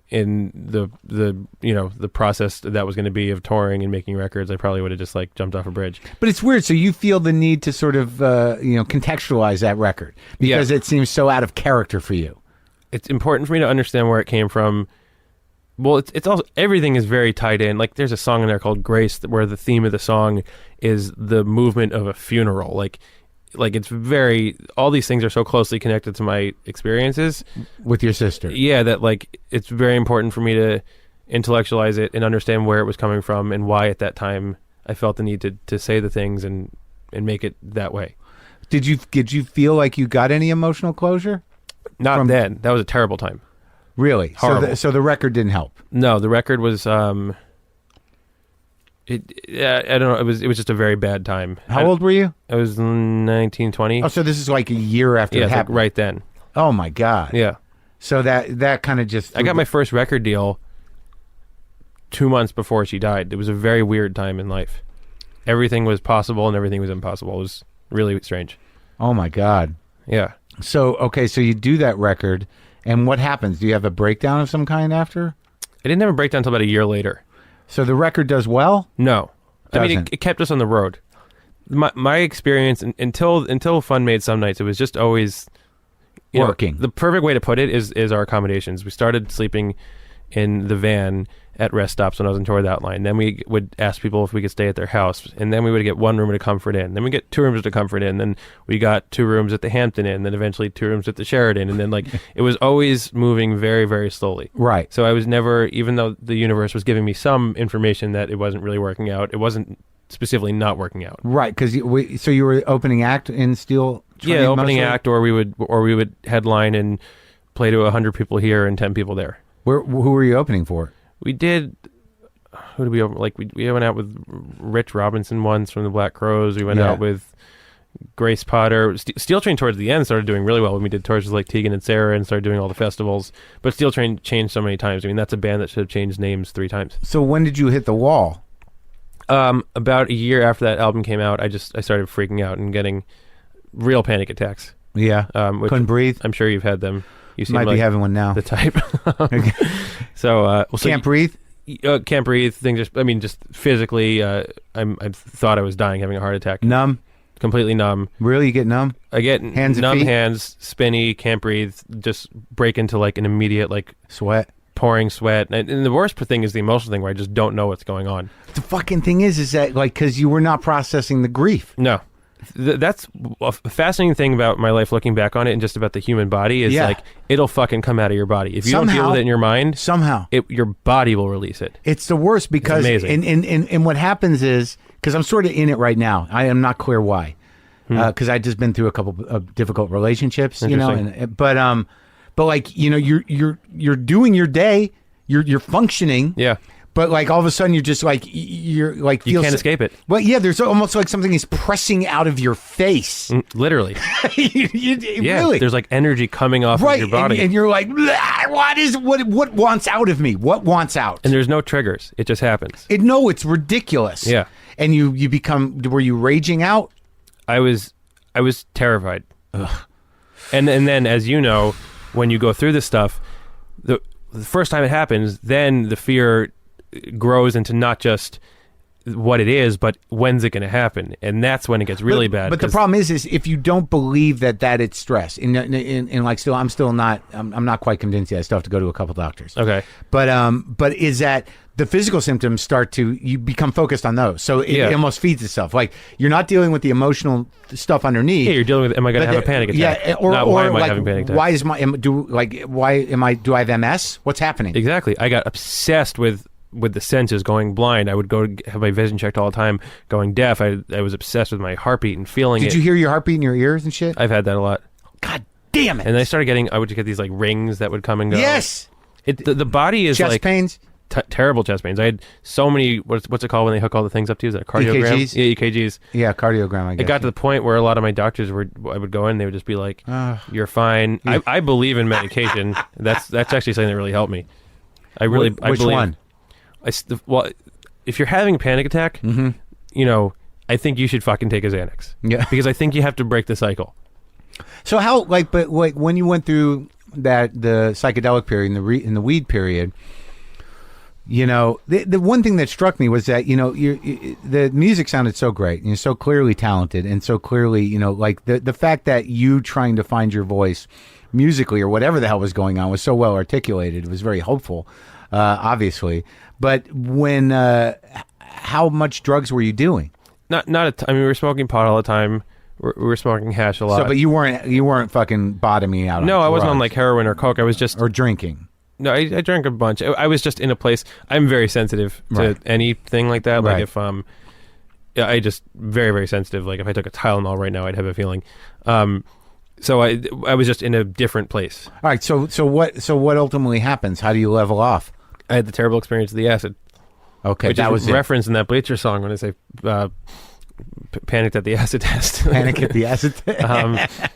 in the process that was going to be of touring and making records, I probably would have just like jumped off a bridge. But it's weird. So you feel the need to sort of contextualize that record because it seems so out of character for you. It's important for me to understand where it came from. Well, it's also, everything is very tied in. Like there's a song in there called Grace where the theme of the song is the movement of a funeral. Like it's very, all these things are so closely connected to my experiences with your sister. Yeah, that like it's very important for me to intellectualize it and understand where it was coming from and why at that time I felt the need to say the things and make it that way. Did you feel like you got any emotional closure? Not then. That was a terrible time. Really? Horrible. So the record didn't help. No, the record was I don't know. It was just a very bad time. How old were you? I was 19, 20. Oh, so this is like a year after it happened. Like right then. Oh my God. Yeah. So that kind of just... I got my first record deal 2 months before she died. It was a very weird time in life. Everything was possible and everything was impossible. It was really strange. Oh my God. Yeah. So, okay, so you do that record, and what happens? Do you have a breakdown of some kind after? I didn't have a breakdown until about a year later. So the record does well? No. I mean, it kept us on the road. My experience, until Fun made Some Nights, it was just always... working. The perfect way to put it is our accommodations. We started sleeping in the van at rest stops when I was on tour with Outline. Then we would ask people if we could stay at their house. And then we would get one room at a Comfort Inn. Then we get 2 rooms at a Comfort Inn. Then we got 2 rooms at the Hampton Inn. Then eventually 2 rooms at the Sheraton. And then it was always moving very, very slowly. Right. So I was never, even though the universe was giving me some information that it wasn't really working out, it wasn't specifically not working out. Right. Because so you were opening act in Steel Train? Yeah, opening act, or we would headline and play to 100 people here and 10 people there. Who were you opening for? We did. Who did we open? Like we went out with Rich Robinson once from the Black Crowes. We went out with Grace Potter. Steel Train towards the end started doing really well when we did tours with like Tegan and Sarah and started doing all the festivals. But Steel Train changed so many times. I mean, that's a band that should have changed names 3 times. So when did you hit the wall? About a year after that album came out, I started freaking out and getting real panic attacks. Yeah. Couldn't breathe. I'm sure you've had them. You might be having one now. The type. So can't breathe. Can't breathe. Just physically, I thought I was dying, having a heart attack. Numb. Completely numb. Really, you get numb? I get numb feet? hands, spinny, can't breathe. Just break into like an immediate sweat, pouring sweat. And the worst thing is the emotional thing where I just don't know what's going on. The fucking thing is that because you were not processing the grief. No. That's a fascinating thing about my life looking back on it and just about the human body is it'll fucking come out of your body. If you don't deal with it in your mind, your body will release it. It's the worst because and what happens is, because I'm sort of in it right now, I am not clear why, because I've just been through a couple of difficult relationships, but like, you're doing your day, you're functioning. Yeah. But all of a sudden, you're just you can't escape it. Well, yeah, there's almost like something is pressing out of your face. Literally. Really. There's energy coming off of your body. And you're like, what wants out of me? What wants out? And there's no triggers. It just happens. It's ridiculous. Yeah. And were you raging out? I was terrified. Ugh. And then, as you know, when you go through this stuff, the first time it happens, then the fear grows into not just what it is, but when's it going to happen, and that's when it gets really bad. But the problem is if you don't believe that it's stress, and like still, I'm not quite convinced yet. I still have to go to a couple doctors. Okay, but is that the physical symptoms you become focused on those, so it almost feeds itself. Like you're not dealing with the emotional stuff underneath. Yeah, you're dealing with, am I going to have a panic attack? Yeah, or why am I like, having a panic attack? Why is do I have MS? What's happening? Exactly. I got obsessed with the senses, going blind. I would go to have my vision checked all the time. Going deaf. I was obsessed with my heartbeat and feeling it. Did you hear your heartbeat in your ears and shit? I've had that a lot. God damn it! And I started getting. I would get these like rings that would come and go. Yes. The body is chest like pains. Terrible chest pains. I had so many. What's it called when they hook all the things up to you? Is that a cardiogram? EKGs? Yeah, EKGs. Yeah, cardiogram. It got to the point where a lot of my doctors I would go in. They would just be like, "You're fine." I believe in medication. That's actually something that really helped me. I believe. Which one? Well, if you're having a panic attack, I think you should fucking take a Xanax. Yeah, because I think you have to break the cycle. So how but when you went through the psychedelic period and in the weed period, the one thing that struck me was that the music sounded so great and you're so clearly talented and so clearly like the fact that you trying to find your voice musically or whatever the hell was going on was so well articulated. It was very hopeful, obviously. But when how much drugs were you doing? I mean, we were smoking pot all the time. We were smoking hash a lot. So, but you weren't fucking bottoming out. No, I wasn't on drugs. like heroin or coke. I was just or drinking. No, I drank a bunch. I was just in a place. I'm very sensitive to anything like that. Like if I just very, very sensitive. Like if I took a Tylenol right now, I'd have a feeling. So I was just in a different place. All right. So what ultimately happens? How do you level off? I had the terrible experience of the acid. Okay, which was referenced in that Bleacher song when I say panicked at the acid test. Panic at the acid test.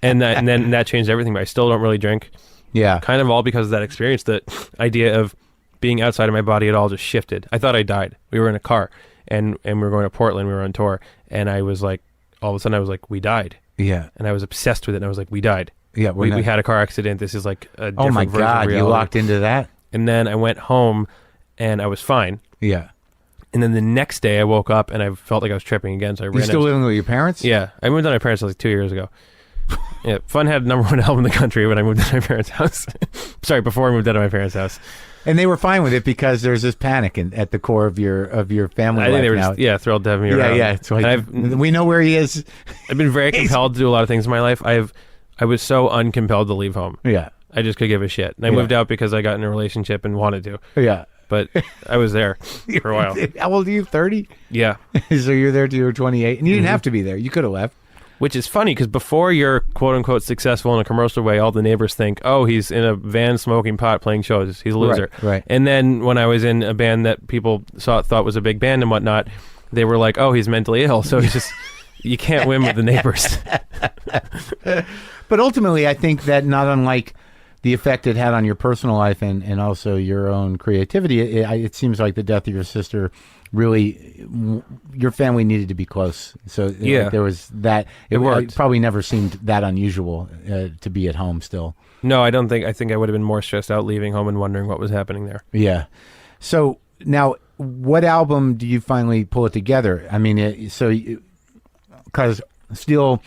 And then that changed everything. But I still don't really drink. Yeah. Kind of all because of that experience. The idea of being outside of my body at all just shifted. I thought I died. We were in a car and we were going to Portland. We were on tour. And I was like, all of a sudden I was like, we died. Yeah. And I was obsessed with it. And I was like, we died. Yeah. We had a car accident. This is like a different version of reality. Oh my God, you locked into that? And then I went home and I was fine. Yeah. And then the next day I woke up and I felt like I was tripping again. So I ran. You still living with your parents? Yeah. I moved to my parents' house like 2 years ago. Yeah. Fun had #1 album in the country when I moved to my parents' house. Sorry, before I moved out of my parents' house. And they were fine with it because there's this panic at the core of your family. I think they were now. just, thrilled to have me around. Yeah. So we know where he is. I've been very compelled to do a lot of things in my life. I was so uncompelled to leave home. Yeah. I just could give a shit. And I moved out because I got in a relationship and wanted to. Yeah. But I was there for a while. How old are you? 30? Yeah. So you're there till you were 28. And you didn't have to be there. You could have left. Which is funny because before you're quote-unquote successful in a commercial way, all the neighbors think, oh, he's in a van smoking pot playing shows. He's a loser. Right. And then when I was in a band that people thought was a big band and whatnot, they were like, oh, he's mentally ill. So it's just, you can't win with the neighbors. But ultimately, I think that not unlike the effect it had on your personal life and also your own creativity, it seems like the death of your sister really, your family needed to be close. So there was that. It probably never seemed that unusual to be at home still. No, I don't think. I think I would have been more stressed out leaving home and wondering what was happening there. Yeah. So now, what album do you finally pull it together? I mean, because Steel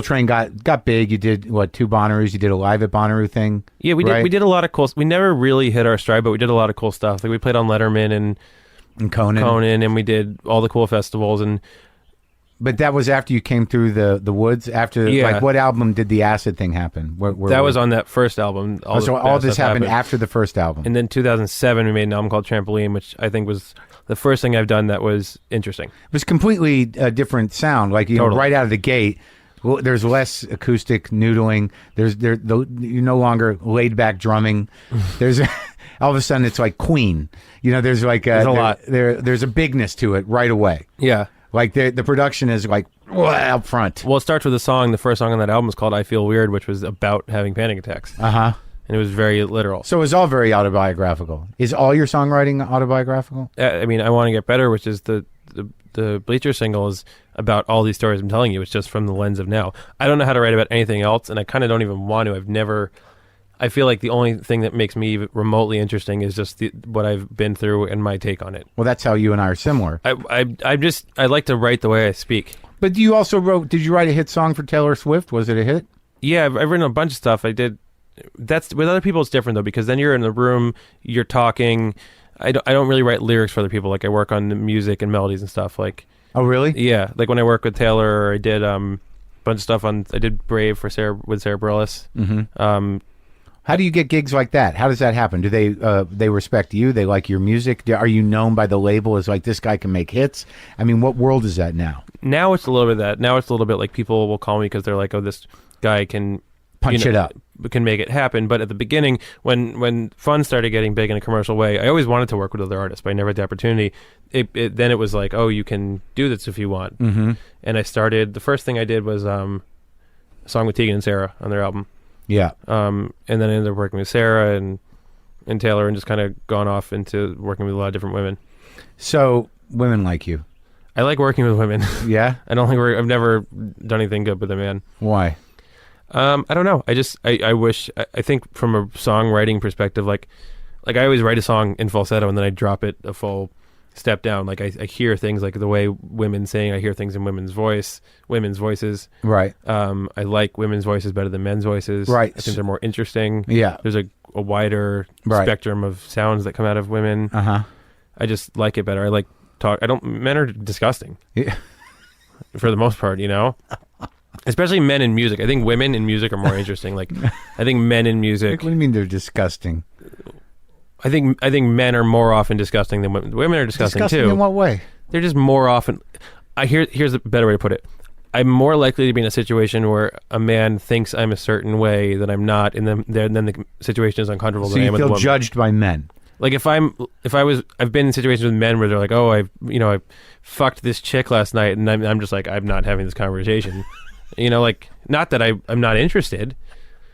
Train got big. You did, 2 Bonnaroos? You did a live at Bonnaroo thing? Yeah, we did a lot of cool. We never really hit our stride, but we did a lot of cool stuff. Like we played on Letterman and Conan, and we did all the cool festivals. But that was after you came through the woods. After, like, what album did the acid thing happen? That was on that first album. All this happened after the first album. And then 2007, we made an album called Trampoline, which I think was the first thing I've done that was interesting. It was completely a different sound. Like, you know, right out of the gate. Well, there's less acoustic noodling. You're no longer laid back drumming. There's all of a sudden it's like Queen. You know, there's like there's a lot. There's a bigness to it right away. Yeah, like the production is like up front. Well, it starts with a song. The first song on that album is called "I Feel Weird," which was about having panic attacks. And it was very literal. So it was all very autobiographical. Is all your songwriting autobiographical? I mean, I Want to Get Better, which is the the Bleacher single is about all these stories I'm telling you. It's just from the lens of now. I don't know how to write about anything else, and I kind of don't even want to. I feel like the only thing that makes me remotely interesting is just what I've been through and my take on it. Well, that's how you and I are similar. I like to write the way I speak. But you also did you write a hit song for Taylor Swift? Was it a hit? Yeah, I've written a bunch of stuff. I did. That's with other people. It's different though, because then you're in the room, you're talking. I don't really write lyrics for other people. Like I work on the music and melodies and stuff. Like, oh really? Yeah, like when I work with Taylor, I did a bunch of stuff I did Brave with Sarah Bareilles. Mm-hmm. How do you get gigs like that? How does that happen? Do they respect you? They like your music? Are you known by the label as like, this guy can make hits? I mean, what world is that now? Now it's a little bit of that. Now it's a little bit like people will call me because they're like, oh, this guy can punch it up, can make it happen. But at the beginning, when fun started getting big in a commercial way, I always wanted to work with other artists, but I never had the opportunity. Then it was like, oh, you can do this if you want. Mm-hmm. And the first thing I did was a song with Tegan and Sarah on their album. Yeah. And then I ended up working with Sarah and Taylor, and just kind of gone off into working with a lot of different women. So women like you? I like working with women. Yeah. I've never done anything good with a man. Why? I don't know. I wish. I think from a songwriting perspective, like I always write a song in falsetto and then I drop it a full step down. Like I hear things like the way women sing. I hear things in women's voices. Right. I like women's voices better than men's voices. Right. I think they're more interesting. Yeah. There's a wider spectrum of sounds that come out of women. Uh-huh. I just like it better. I like talk. Men are disgusting. Yeah. For the most part, especially men in music. I think women in music are more interesting. Like, I think men in music. What do you mean they're disgusting? I think men are more often disgusting than women. Women are disgusting too. In what way? They're just more often. Here's a better way to put it. I'm more likely to be in a situation where a man thinks I'm a certain way that I'm not, and then the situation is uncomfortable. So you feel judged by men. Like I've been in situations with men where they're like, oh, I fucked this chick last night, and I'm just like, I'm not having this conversation. Like, not that I'm not interested.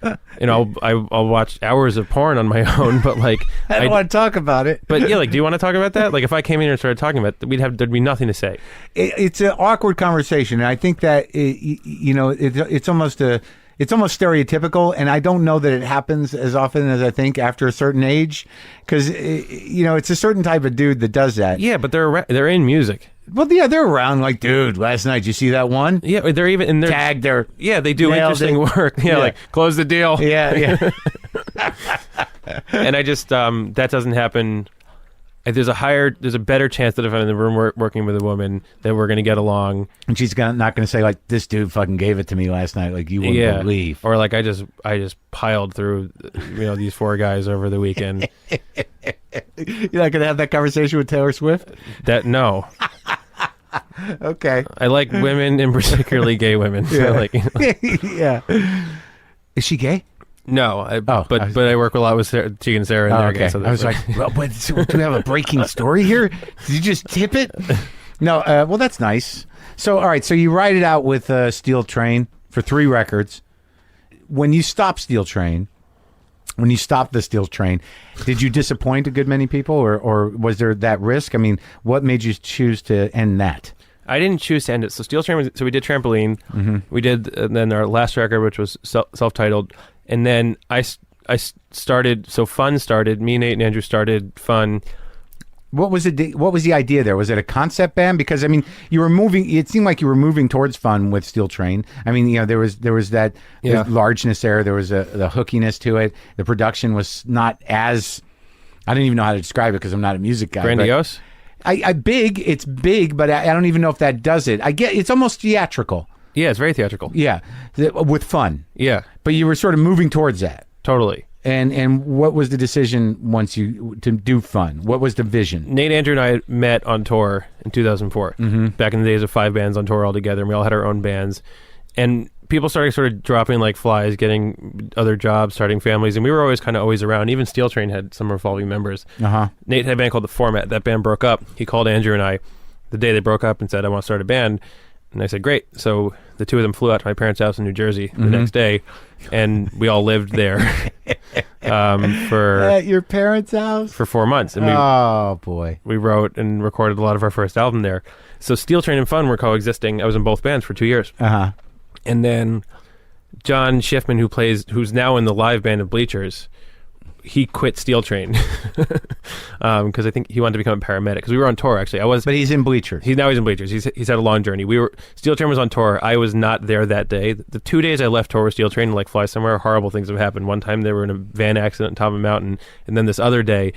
I'll watch hours of porn on my own, but like I don't want to talk about it. But yeah, like, do you want to talk about that? Like, if I came in here and started talking about it, there'd be nothing to say. It's an awkward conversation, and I think that it's almost stereotypical, and I don't know that it happens as often as I think after a certain age, because it's a certain type of dude that does that. Yeah, but they're in music. Well, yeah, they're around like, dude, last night, you see that one? Yeah, they're even in their tagged. Yeah, they do interesting work. Yeah, like close the deal. Yeah. And I just that doesn't happen. There's a better chance that if I'm in the room working with a woman that we're going to get along. And she's not going to say like, this dude fucking gave it to me last night, like you wouldn't believe. Or like I just piled through these 4 guys over the weekend. You're not going to have that conversation with Taylor Swift? No. Okay. I like women, and particularly gay women. Yeah. So Yeah. Is she gay? No, but I work a lot with Tegan and Sarah. And okay. So I was like, well, do we have a breaking story here? Did you just tip it? No. Well, that's nice. So, all right. So you ride it out with Steel Train for 3 records. When you stop the Steel Train, did you disappoint a good many people, or was there that risk? I mean, what made you choose to end that? I didn't choose to end it. So Steel Train so we did Trampoline. Mm-hmm. We did, and then our last record, which was self-titled. And then I started, so Fun started, me, Nate, and Andrew started Fun. What was the idea there? Was it a concept band? Because, I mean, it seemed like you were moving towards Fun with Steel Train. I mean, there was that largeness there. There was the hookiness to it. The production was not as, I don't even know how to describe it because I'm not a music guy. Grandiose? It's big, but I don't even know if that does it. I get, it's almost theatrical. Yeah, it's very theatrical. Yeah, with fun. Yeah. But you were sort of moving towards that. Totally. And what was the decision to do Fun? What was the vision? Nate, Andrew, and I met on tour in 2004. Mm-hmm. Back in the days of 5 bands on tour all together, and we all had our own bands. And people started sort of dropping like flies, getting other jobs, starting families, and we were always around. Even Steel Train had some revolving members. Uh-huh. Nate had a band called The Format. That band broke up. He called Andrew and I the day they broke up and said, I want to start a band. And I said, great. So the 2 of them flew out to my parents' house in New Jersey the next day, and we all lived there. for At your parents' house? for 4 months, and Oh, boy. we wrote and recorded a lot of our first album there. So Steel Train and Fun were coexisting. I was in both bands for 2 years, Uh-huh. and then John Schiffman, who's now in the live band of Bleachers, he quit Steel Train because I think he wanted to become a paramedic. Because we were on tour, actually. But he's in Bleachers. He's in Bleachers. He's had a long journey. Steel Train was on tour. I was not there that day. The 2 days I left tour with Steel Train to like fly somewhere, horrible things have happened. One time they were in a van accident on top of a mountain, and then this other day,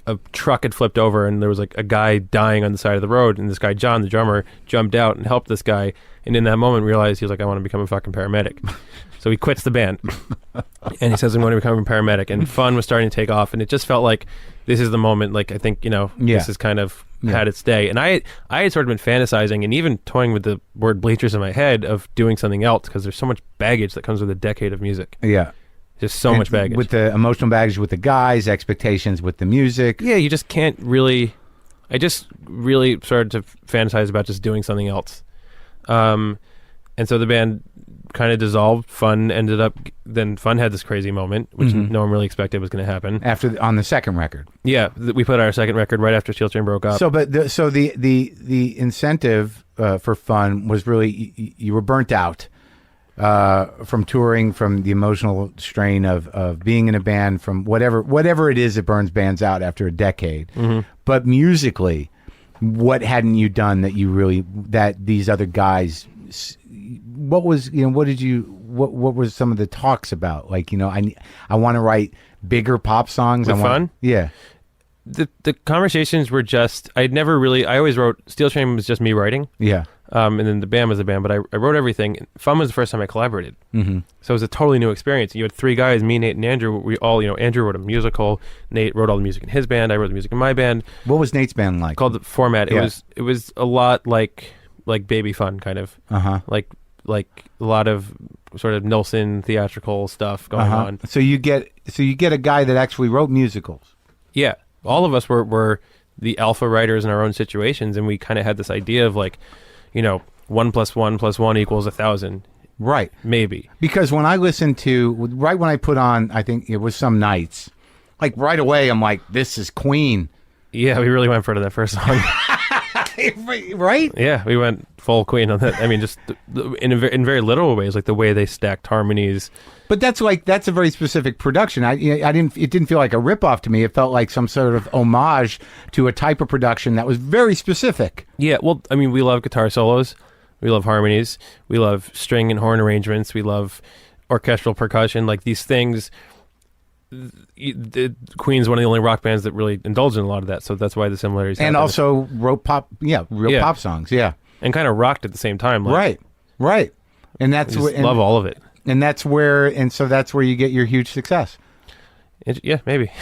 a truck had flipped over and there was like a guy dying on the side of the road, and this guy John, the drummer, jumped out and helped this guy. And in that moment, realized he was like, I want to become a fucking paramedic. So he quits the band, and he says, I'm going to become a paramedic. And Fun was starting to take off, and it just felt like this is the moment. Like, I think, this has kind of had its day. And I had sort of been fantasizing and even toying with the word Bleachers in my head of doing something else, because there's so much baggage that comes with a decade of music. Yeah. Just so much baggage. With the emotional baggage with the guys, expectations with the music. Yeah, you just can't really... I just really started to fantasize about just doing something else. And so the band kind of dissolved. Fun ended up... Then Fun had this crazy moment, which no one really expected was going to happen. On the second record. Yeah, we put out our second record right after Steel Train broke up. So, but the incentive for Fun was really you were burnt out from touring, from the emotional strain of being in a band, from whatever it is that burns bands out after a decade. But musically, what hadn't you done that these other guys? What was what were some of the talks about? Like, I want to write bigger pop songs. Fun? Yeah. The conversations were just, I always wrote, Steel Train was just me writing. Yeah. And then the band was the band, but I wrote everything. Fun was the first time I collaborated. So it was a totally new experience. You had three guys, me, Nate, and Andrew. We all, Andrew wrote a musical. Nate wrote all the music in his band. I wrote the music in my band. What was Nate's band like? Called The Format. It was a lot like Baby Fun, kind of. Like a lot of sort of Nilsson theatrical stuff going on. So you get a guy that actually wrote musicals. Yeah. All of us were the alpha writers in our own situations, and we kind of had this idea of 1 + 1 + 1 = 1,000. Right. Maybe. Because when I listened to, right when I put on, I think it was Some Nights, like right away I'm like, this is Queen. Yeah, we really went for it on that first song. Right? Yeah, we went full Queen on that. I mean, just in very literal ways, like the way they stacked harmonies. But that's a very specific production. It didn't feel like a ripoff to me. It felt like some sort of homage to a type of production that was very specific. Yeah, well, I mean, we love guitar solos, we love harmonies, we love string and horn arrangements, we love orchestral percussion, like these things. Queen's one of the only rock bands that really indulged in a lot of that, so that's why the similarities. And also wrote pop, pop songs, and kind of rocked at the same time. Right. And that's love all of it. And that's where you get your huge success. Yeah, maybe.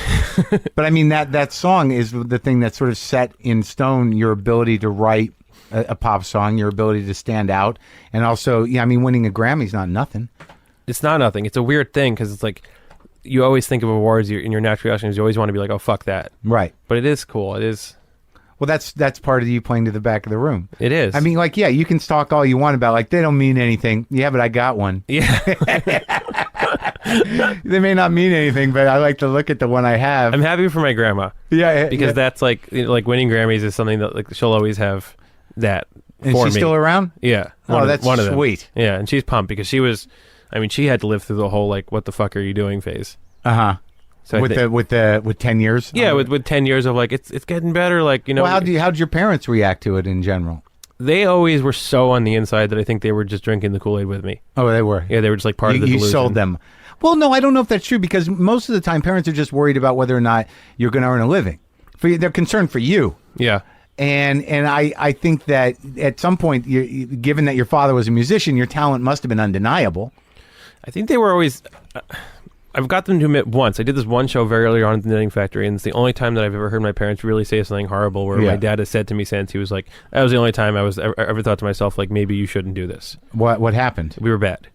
But I mean, that song is the thing that sort of set in stone your ability to write a pop song, your ability to stand out, and also, winning a Grammy's not nothing. It's not nothing. It's a weird thing because it's like, you always think of awards in your natural reactions. You always want to be like, oh, fuck that. Right. But it is cool. It is. Well, that's part of you playing to the back of the room. It is. I mean, you can talk all you want about, they don't mean anything. Yeah, but I got one. Yeah. They may not mean anything, but I like to look at the one I have. I'm happy for my grandma. Yeah. Because that's like winning Grammys is something that she'll always have that for me. And she's still around? Yeah. That's one of them. Sweet. Yeah, and she's pumped because she had to live through the whole what the fuck are you doing phase. So with 10 years. Yeah, with 10 years of it's getting better. Well, how'd your parents react to it in general? They always were so on the inside that I think they were just drinking the Kool-Aid with me. Oh, they were. Yeah, they were just part of the delusion. You sold them. Well, no, I don't know if that's true because most of the time parents are just worried about whether or not you're going to earn a living. They're concerned for you. Yeah. And I think that at some point, given that your father was a musician, your talent must have been undeniable. I think they were always... I've got them to admit once. I did this one show very early on at the Knitting Factory, and it's the only time that I've ever heard my parents really say something horrible, where my dad has said to me since, he was like, that was the only time I ever thought to myself, maybe you shouldn't do this. What happened? We were bad.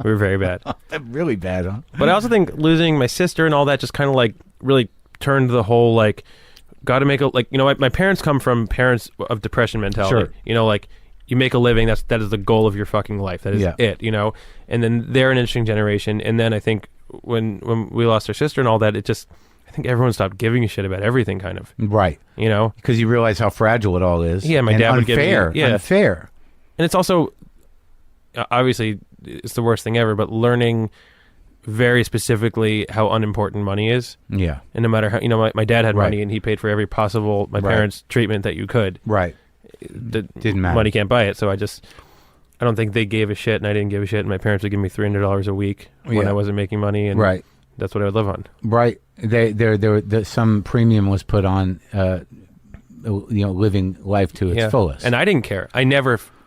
We were very bad. Really bad, huh? But I also think losing my sister and all that just kind of really turned the whole, got to make my parents come from parents of depression mentality. Sure. You make a living, that is the goal of your fucking life. That is it, And then they're an interesting generation. And then I think when we lost our sister and all that, I think everyone stopped giving a shit about everything, kind of. Right. You know, because you realize how fragile it all is. Yeah, my and dad would give me unfair. And it's also obviously it's the worst thing ever, but learning very specifically how unimportant money is. Yeah. And no matter how, my dad had Right. money and he paid for every possible Right. parents' treatment that you could. Right. Didn't matter. Money can't buy it. So I don't think they gave a shit, and I didn't give a shit. And my parents would give me $300 a week when Yeah. I wasn't making money, and Right. that's what I would live on. Right. Some premium was put on, living life to its fullest. And I didn't care.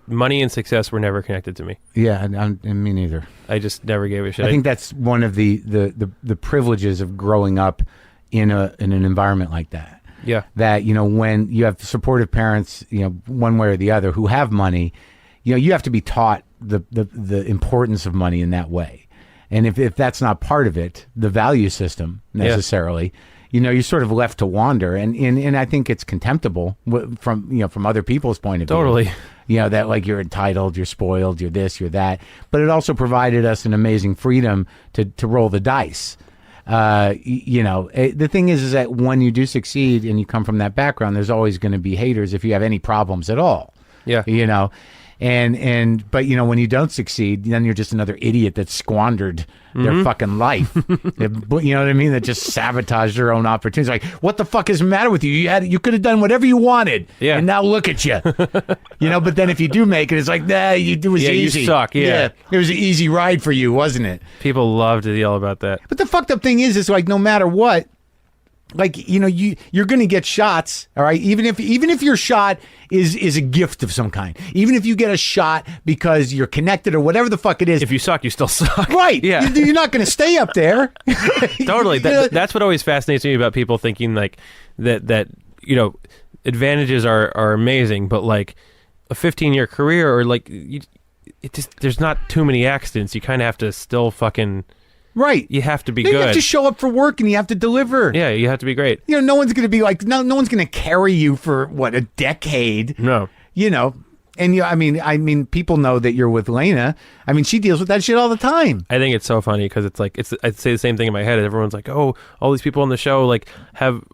Money and success were never connected to me. Yeah, and me neither. I just never gave a shit. I think that's one of the privileges of growing up in an environment like that. Yeah. That, when you have supportive parents, one way or the other, who have money, you have to be taught the importance of money in that way. And if that's not part of it, the value system necessarily, you're sort of left to wander. And I think it's contemptible from other people's point of view. Totally. That like you're entitled, you're spoiled, you're this, you're that. But it also provided us an amazing freedom to roll the dice. The thing is that when you do succeed and you come from that background, there's always going to be haters if you have any problems at all. Yeah. But when you don't succeed, then you're just another idiot that squandered their fucking life. You know what I mean? That just sabotaged their own opportunities. Like, what the fuck is the matter with you? You could have done whatever you wanted. Yeah. And now look at you. But then if you do make it, it's like, nah, it was easy. You suck. Yeah. It was an easy ride for you, wasn't it? People love to yell about that. But the fucked up thing is like, no matter what, like, you're going to get shots, all right? Even if your shot is a gift of some kind, even if you get a shot because you're connected or whatever the fuck it is. If you suck, you still suck. Right. Yeah. You're not going to stay up there. Totally. That's what always fascinates me about people thinking like that advantages are amazing, but like a 15-year career or like there's not too many accidents. You kind of have to still fucking... Right. You have to be good. good. You have to show up for work and you have to deliver. Yeah, you have to be great. No one's going to be like, no one's going to carry you for, a decade? No. And I mean, people know that you're with Lena. I mean, she deals with that shit all the time. I think it's so funny because it's like, I'd say the same thing in my head. Everyone's like, oh, all these people on the show like have,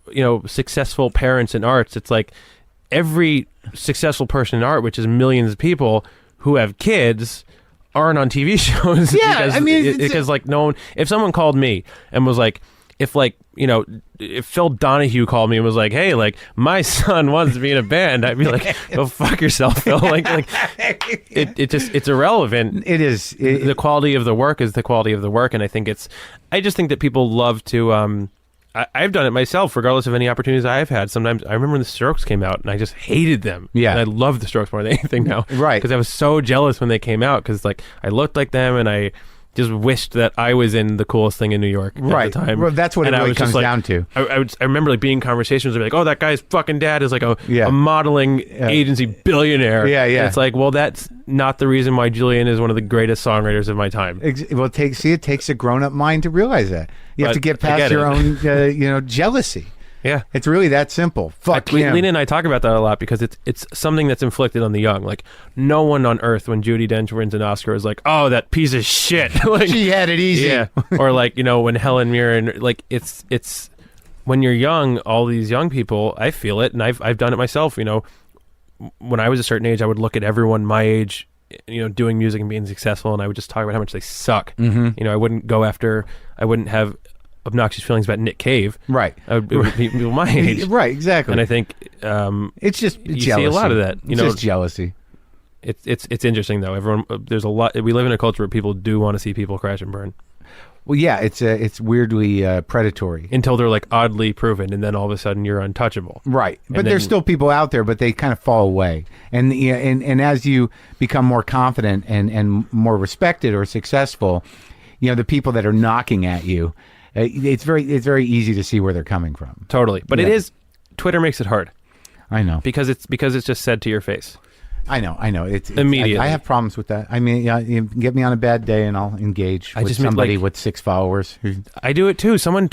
successful parents in arts. It's like every successful person in art, which is millions of people who have kids, aren't on TV shows. Yeah, because like no one, if someone called me and was like, if Phil Donahue called me and was like, hey, like my son wants to be in a band, I'd be like, go fuck yourself, Phil. like it's irrelevant. It is. The quality of the work is the quality of the work, and I just think that people love to. I've done it myself, regardless of any opportunities I've had. Sometimes I remember when the Strokes came out, and I just hated them. Yeah, and I love the Strokes more than anything now. Right, because I was so jealous when they came out, because like I looked like them, and I just wished that I was in the coolest thing in New York at the time. Well, that's what it really comes down to. I remember like being in conversations where like, oh, that guy's fucking dad is like a modeling agency billionaire. Yeah. And it's like, well, that's not the reason why Julian is one of the greatest songwriters of my time. Well, it takes a grown-up mind to realize that. You have to get past your own, jealousy. Yeah, it's really that simple. Fuck him. Lena and I talk about that a lot because it's something that's inflicted on the young. Like no one on earth, when Judi Dench wins an Oscar, is like, oh, that piece of shit. Like, she had it easy. Yeah, or like when Helen Mirren, like it's when you're young, all these young people, I feel it, and I've done it myself. When I was a certain age, I would look at everyone my age, doing music and being successful, and I would just talk about how much they suck. Mm-hmm. I wouldn't have obnoxious feelings about Nick Cave. Right. It would be people my age. Right, exactly. And I think it's just you jealousy. see a lot of that. It's just jealousy. It's interesting though. There's a lot. We live in a culture where people do want to see people crash and burn. Well, yeah, it's weirdly predatory until they're like oddly proven, and then all of a sudden you're untouchable. Right, but there's still people out there, but they kind of fall away. And as you become more confident and more respected or successful, the people that are knocking at you, it's very easy to see where they're coming from. Totally, but it is. Twitter makes it hard. I know because it's just said to your face. I know. It's immediately. I have problems with that. I mean, you get me on a bad day, and I'll engage with somebody with 6 followers. I do it too. Someone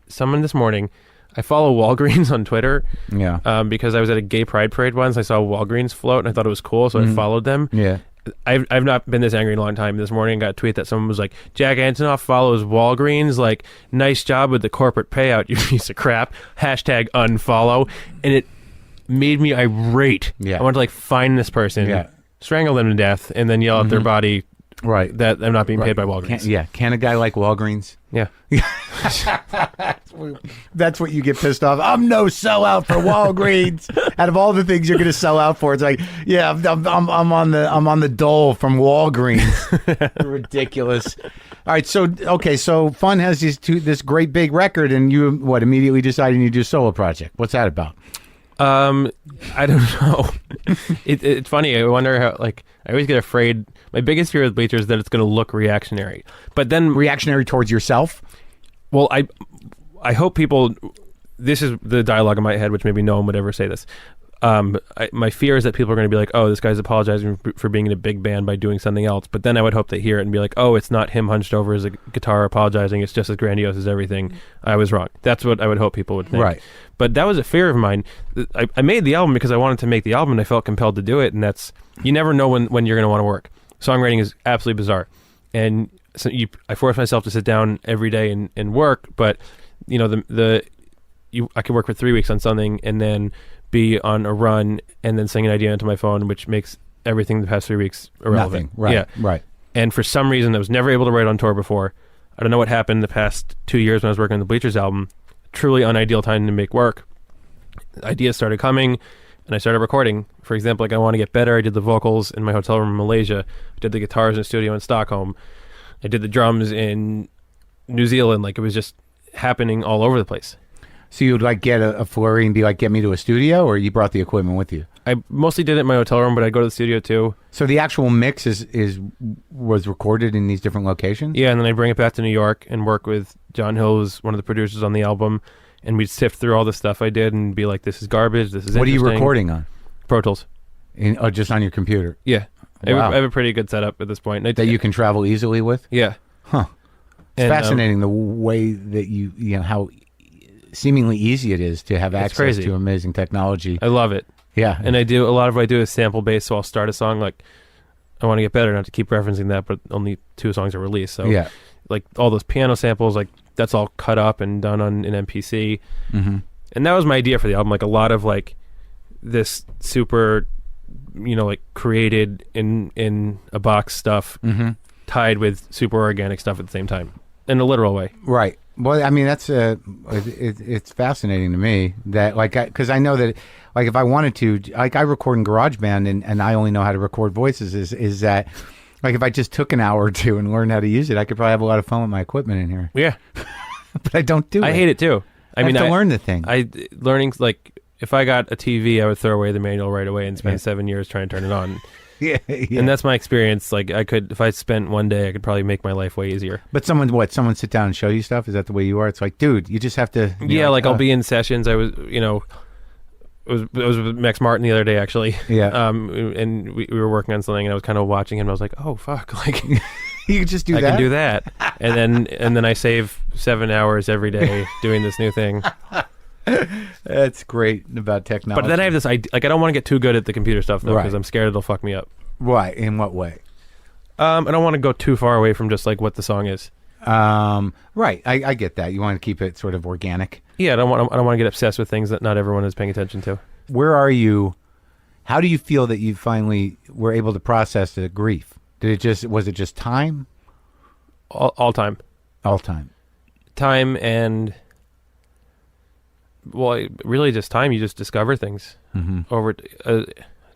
someone this morning. I follow Walgreens on Twitter. Yeah. Because I was at a gay pride parade once. I saw Walgreens float, and I thought it was cool, so I followed them. Yeah. I've not been this angry in a long time. This morning I got a tweet that someone was like, Jack Antonoff follows Walgreens, like, nice job with the corporate payout, you piece of crap. Hashtag unfollow. And it made me irate. Yeah. I wanted to like find this person, strangle them to death, and then yell at their body that I'm not being paid by Walgreens. Can a guy like Walgreens? Yeah. That's what you get pissed off. I'm no sellout for Walgreens. Out of all the things you're going to sell out for, it's like, yeah, I'm on the dole from Walgreens. Ridiculous. All right, so Fun has this great big record, and you immediately decided you do a solo project. What's that about? I don't know. It's funny. I wonder how. Like, I always get afraid. My biggest fear with Bleachers is that it's going to look reactionary. But then reactionary towards yourself. Well, I hope people. This is the dialogue in my head, which maybe no one would ever say this. My fear is that people are going to be like, "Oh, this guy's apologizing for being in a big band by doing something else." But then I would hope they hear it and be like, "Oh, it's not him hunched over his guitar apologizing. It's just as grandiose as everything. I was wrong." That's what I would hope people would think. Right. But that was a fear of mine. I made the album because I wanted to make the album, and I felt compelled to do it. And that's, you never know when you're going to want to work. Songwriting is absolutely bizarre, and so I force myself to sit down every day and work. But you know, I could work for 3 weeks on something and then be on a run and then sing an idea into my phone, which makes everything the past 3 weeks irrelevant. Nothing. Right. Yeah. Right. And for some reason, I was never able to write on tour before. I don't know what happened the past 2 years when I was working on the Bleachers album. Truly unideal time to make work. Ideas started coming, and I started recording. For example, like, I Want to Get Better. I did the vocals in my hotel room in Malaysia. I did the guitars in a studio in Stockholm. I did the drums in New Zealand. Like, it was just happening all over the place. So you'd like get a flurry and be like, get me to a studio, or you brought the equipment with you? I mostly did it in my hotel room, but I'd go to the studio too. So the actual mix was recorded in these different locations? Yeah, and then I'd bring it back to New York and work with John Hill, who's one of the producers on the album, and we'd sift through all the stuff I did and be like, this is garbage, this is What are you interesting. recording on? Pro Tools. Just on your computer? Yeah. Wow. I have a pretty good setup at this point. That you can travel easily with? Yeah. Huh. It's fascinating the way that you know, how seemingly easy it is to have access to amazing technology. I love it. Yeah. And a lot of what I do is sample based, so I'll start a song like, I Want to Get Better, not to keep referencing that, but only 2 songs are released. So yeah, like all those piano samples, like that's all cut up and done on an MPC. Mm-hmm. And that was my idea for the album, like a lot of like this super, you know, like created in a box stuff tied with super organic stuff at the same time, in a literal way. Right. Well, I mean, that's it's fascinating to me that, like, because I know that, like, if I wanted to, like, I record in GarageBand and I only know how to record voices. Is that, like, if I just took an hour or two and learned how to use it, I could probably have a lot of fun with my equipment in here. Yeah, but I don't do it. I hate it too. I mean, have to learn the thing. Learning, like, if I got a TV, I would throw away the manual right away and spend 7 years trying to turn it on. Yeah. And that's my experience. Like, I could, if I spent one day, I could probably make my life way easier. But someone sit down and show you stuff? Is that the way you are? It's like, dude, you just have to. Yeah, like I'll be in sessions. I was, you know, I was with Max Martin the other day, actually. Yeah. And we were working on something, and I was kind of watching him. And I was like, oh fuck, like you can just do that. I can do that, and then I save 7 hours every day doing this new thing. That's great about technology. But then I have this idea, like, I don't want to get too good at the computer stuff though, because I'm scared it'll fuck me up. Why? In what way? I don't want to go too far away from just like what the song is. Right. I get that. You want to keep it sort of organic. Yeah, I don't want to get obsessed with things that not everyone is paying attention to. Where are you? How do you feel that you finally were able to process the grief? Was it just time? All time. All time. Time and, well, really just time. You just discover things. Over.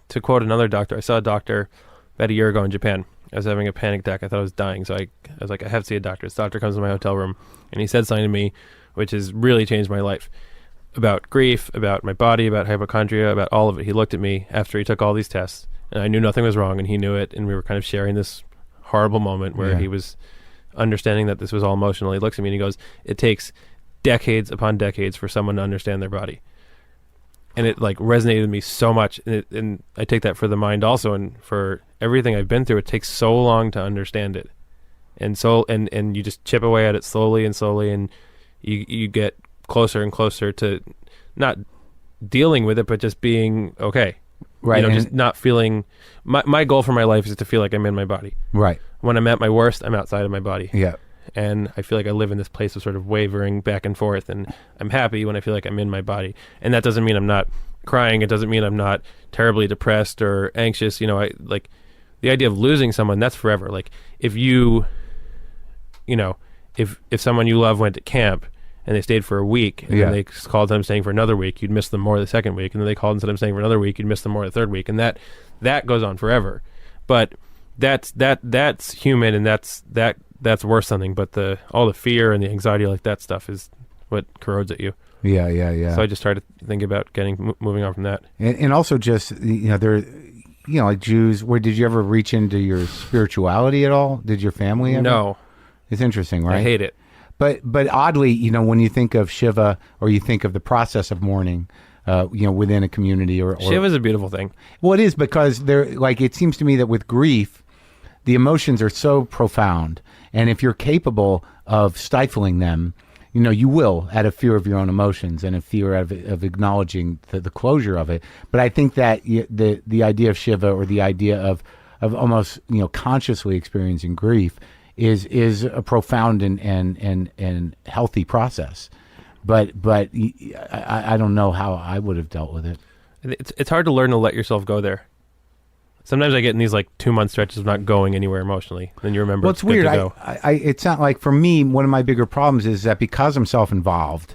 To quote another doctor, I saw a doctor about a year ago in Japan. I was having a panic attack. I thought I was dying, so I was like, I have to see a doctor. This doctor comes to my hotel room, and he said something to me which has really changed my life, about grief, about my body, about hypochondria, about all of it. He looked at me after he took all these tests, and I knew nothing was wrong, and he knew it, and we were kind of sharing this horrible moment where he was understanding that this was all emotional. He looks at me and he goes, it takes decades upon decades for someone to understand their body. And it like resonated with me so much, and I take that for the mind also, and for everything I've been through. It takes so long to understand it, and you just chip away at it slowly and slowly, and you get closer and closer to not dealing with it, but just being okay. Right, You know, and just not feeling. My goal for my life is to feel like I'm in my body. Right. When I'm at my worst, I'm outside of my body. Yeah. And I feel like I live in this place of sort of wavering back and forth, and I'm happy when I feel like I'm in my body. And that doesn't mean I'm not crying. It doesn't mean I'm not terribly depressed or anxious. You know, I like the idea of losing someone, that's forever. Like if you know, if someone you love went to camp and they stayed for a week, and then they called them staying for another week, you'd miss them more the second week, and then they called and said I'm staying for another week, you'd miss them more the third week, and that goes on forever. But that's human, and that's worth something. But all the fear and the anxiety, like that stuff, is what corrodes at you. Yeah. So I just try to think about moving on from that. And also just, you know, there, you know, like Jews, where did you ever reach into your spirituality at all? Did your family ever? No. It's interesting, right? I hate it. But oddly, you know, when you think of Shiva or you think of the process of mourning, you know, within a community or Shiva's a beautiful thing. Well, it is, because it seems to me that with grief, the emotions are so profound. And if you're capable of stifling them, you know, you will, out of fear of your own emotions and a fear of acknowledging the closure of it. But I think that the idea of Shiva, or the idea of almost, you know, consciously experiencing grief is a profound and healthy process. But I don't know how I would have dealt with it. It's hard to learn to let yourself go there. Sometimes I get in these like 2-month stretches of not going anywhere emotionally. Then you remember. Well, it's weird. Good to go. It's not like, for me, one of my bigger problems is that because I'm self-involved,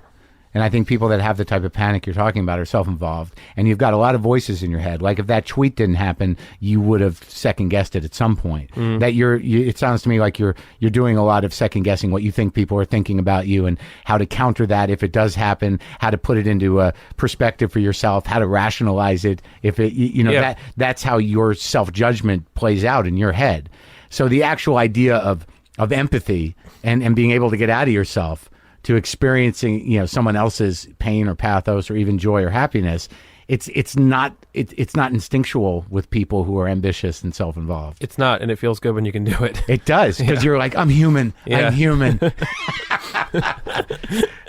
and I think people that have the type of panic you're talking about are self-involved, and you've got a lot of voices in your head. Like if that tweet didn't happen, you would have second-guessed it at some point. That it sounds to me like you're doing a lot of second-guessing what you think people are thinking about you, and how to counter that if it does happen, how to put it into a perspective for yourself, how to rationalize it. If it, you know, that's how your self-judgment plays out in your head. So the actual idea of empathy and being able to get out of yourself to experiencing, you know, someone else's pain or pathos or even joy or happiness, it's not instinctual with people who are ambitious and self-involved. It's not, and it feels good when you can do it. It does, because you're like, I'm human. Yeah. I'm human.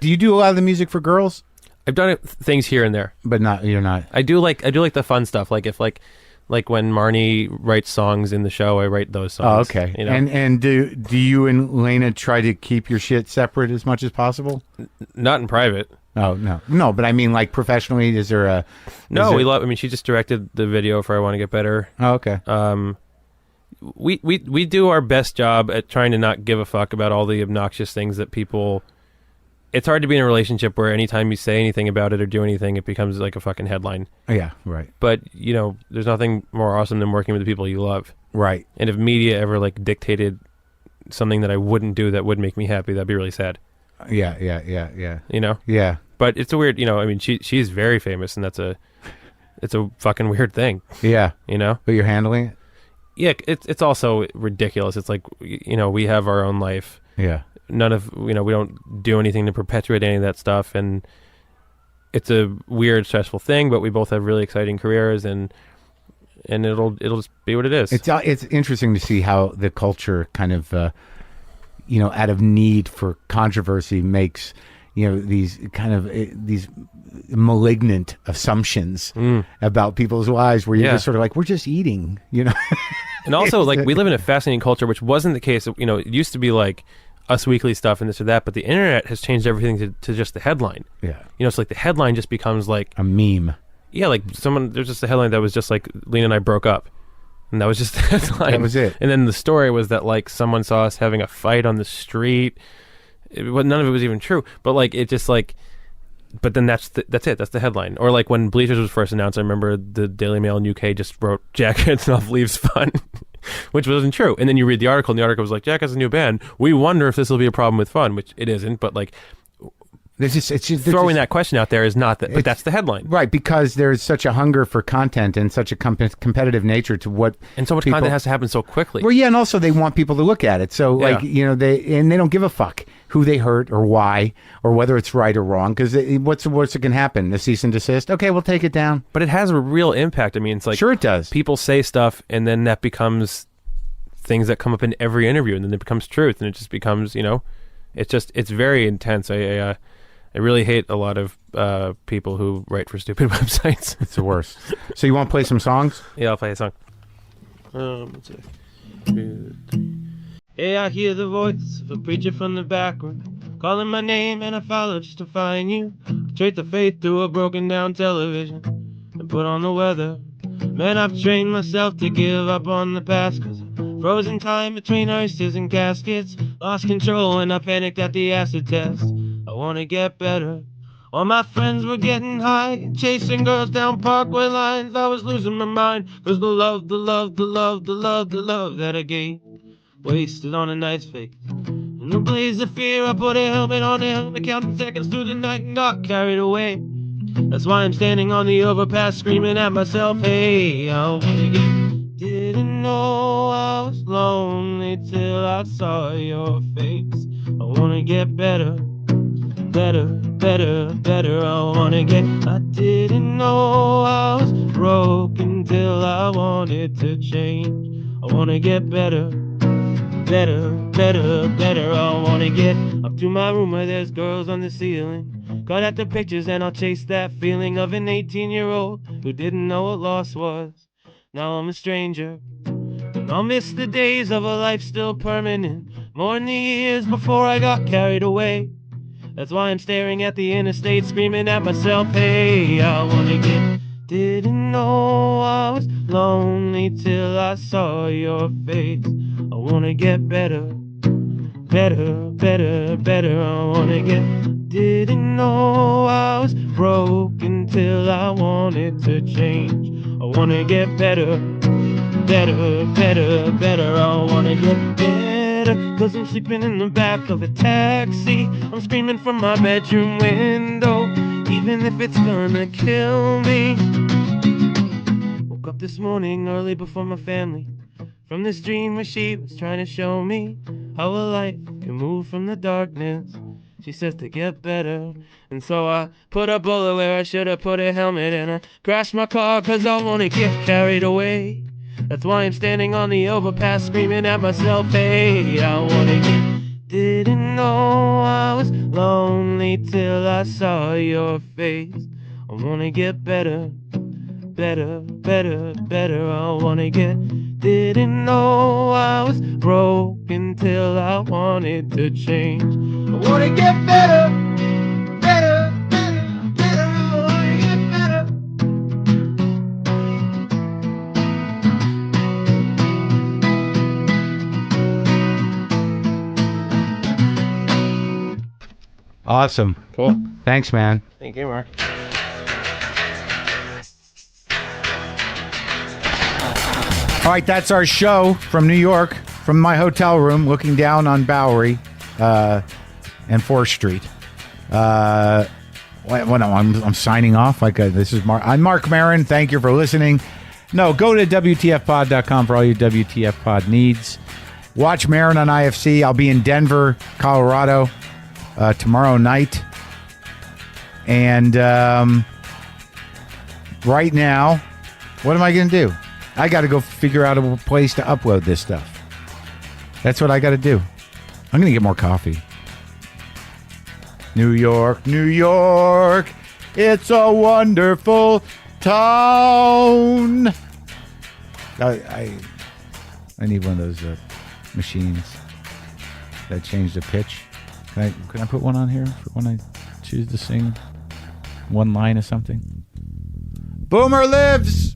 Do you do a lot of the music for girls? I've done things here and there, But you're not. I do like the fun stuff. Like if like when Marnie writes songs in the show, I write those songs. Oh, okay. You know? And do you and Lena try to keep your shit separate as much as possible? Not in private. Oh, no. But I mean, like professionally, is there a? No, we love. I mean, she just directed the video for "I Want to Get Better." Oh, okay. We do our best job at trying to not give a fuck about all the obnoxious things that people. It's hard to be in a relationship where anytime you say anything about it or do anything, it becomes like a fucking headline. Yeah, right. But, you know, there's nothing more awesome than working with the people you love. Right. And if media ever like dictated something that I wouldn't do that would make me happy, that'd be really sad. Yeah. You know? Yeah. But it's a weird, you know, I mean, she's very famous, and it's a fucking weird thing. Yeah. You know? But you're handling it? Yeah, it's also ridiculous. It's like, you know, we have our own life. Yeah. None of, you know, we don't do anything to perpetuate any of that stuff, and it's a weird, stressful thing, but we both have really exciting careers, and it'll just be what it is. It's interesting to see how the culture kind of, you know, out of need for controversy makes, you know, these kind of these malignant assumptions about people's lives, where you're just sort of like, we're just eating, you know. And also, like, we live in a fascinating culture, which wasn't the case. You know, it used to be like Us Weekly stuff and this or that, but the internet has changed everything to just the headline. Yeah. You know, it's like the headline just becomes like a meme. Yeah, like there's just a headline that was just like, Lena and I broke up. And that was just the headline. That was it. And then the story was that like someone saw us having a fight on the street. None of it was even true. But like, it just like, but then that's it. That's the headline. Or like when Bleachers was first announced, I remember the Daily Mail in UK just wrote Jack Antonoff leaves Fun, which wasn't true. And then you read the article, and the article was like, Jack has a new band. We wonder if this will be a problem with Fun, which it isn't. But like, it's just throwing that question out there is not that, but that's the headline. Right, because there's such a hunger for content and such a competitive nature to what, and so much content has to happen so quickly. Well, yeah, and also they want people to look at it. So like, you know, they don't give a fuck who they hurt or why or whether it's right or wrong, because what's the worst that can happen? A cease and desist? Okay, we'll take it down. But it has a real impact. I mean, it's like, sure it does. People say stuff, and then that becomes things that come up in every interview, and then it becomes truth, and it just becomes, you know, it's very intense. I really hate a lot of people who write for stupid websites. It's the worst. So you want to play some songs? Yeah, I'll play a song. One sec. 2, 3. Hey, I hear the voice of a preacher from the background, calling my name, and I follow just to find you. Trade the faith through a broken down television and put on the weather. Man, I've trained myself to give up on the past, 'cause frozen time between hearses and caskets. Lost control and I panicked at the acid test. I wanna get better. All my friends were getting high, chasing girls down parkway lines. I was losing my mind, 'cause the love that I gave wasted on a nice face. In the blaze of fear, I put a helmet on a helmet, counting seconds through the night and got carried away. That's why I'm standing on the overpass screaming at myself, hey, I wanna get... Didn't know I was lonely till I saw your face. I wanna get better, I wanna get... I didn't know I was broken till I wanted to change. I wanna get better, I wanna get up to my room where there's girls on the ceiling. Cut at the pictures and I'll chase that feeling of an 18-year-old who didn't know what loss was. Now I'm a stranger, and I'll miss the days of a life still permanent, more than the years before I got carried away. That's why I'm staring at the interstate, screaming at myself, hey, I wanna get... Didn't know I was lonely till I saw your face. I wanna get better, I wanna get... Didn't know I was broken till I wanted to change. I wanna get better, I wanna get better. 'Cause I'm sleeping in the back of a taxi, I'm screaming from my bedroom window, even if it's gonna kill me. Woke up this morning early before my family, from this dream where she was trying to show me how a light can move from the darkness. She says to get better, and so I put a bullet where I should have put a helmet, and I crashed my car 'cause I wanna get carried away. That's why I'm standing on the overpass screaming at myself, hey, I wanna get... Didn't know I was lonely till I saw your face. I wanna get better, I wanna get... Didn't know I was broken till I wanted to change. I wanna get better, I wanna get better. Awesome. Cool. Thanks, man. Thank you, Mark. All right, that's our show from New York, from my hotel room, looking down on Bowery and 4th Street. I'm signing off. This is Mark. I'm Marc Maron. Thank you for listening. No, go to WTFpod.com for all your WTF pod needs. Watch Maron on IFC. I'll be in Denver, Colorado tomorrow night. And right now, what am I going to do? I got to go figure out a place to upload this stuff. That's what I got to do. I'm going to get more coffee. New York, New York, it's a wonderful town. I need one of those machines that change the pitch. Can I put one on here for when I choose to sing one line of something? Boomer lives!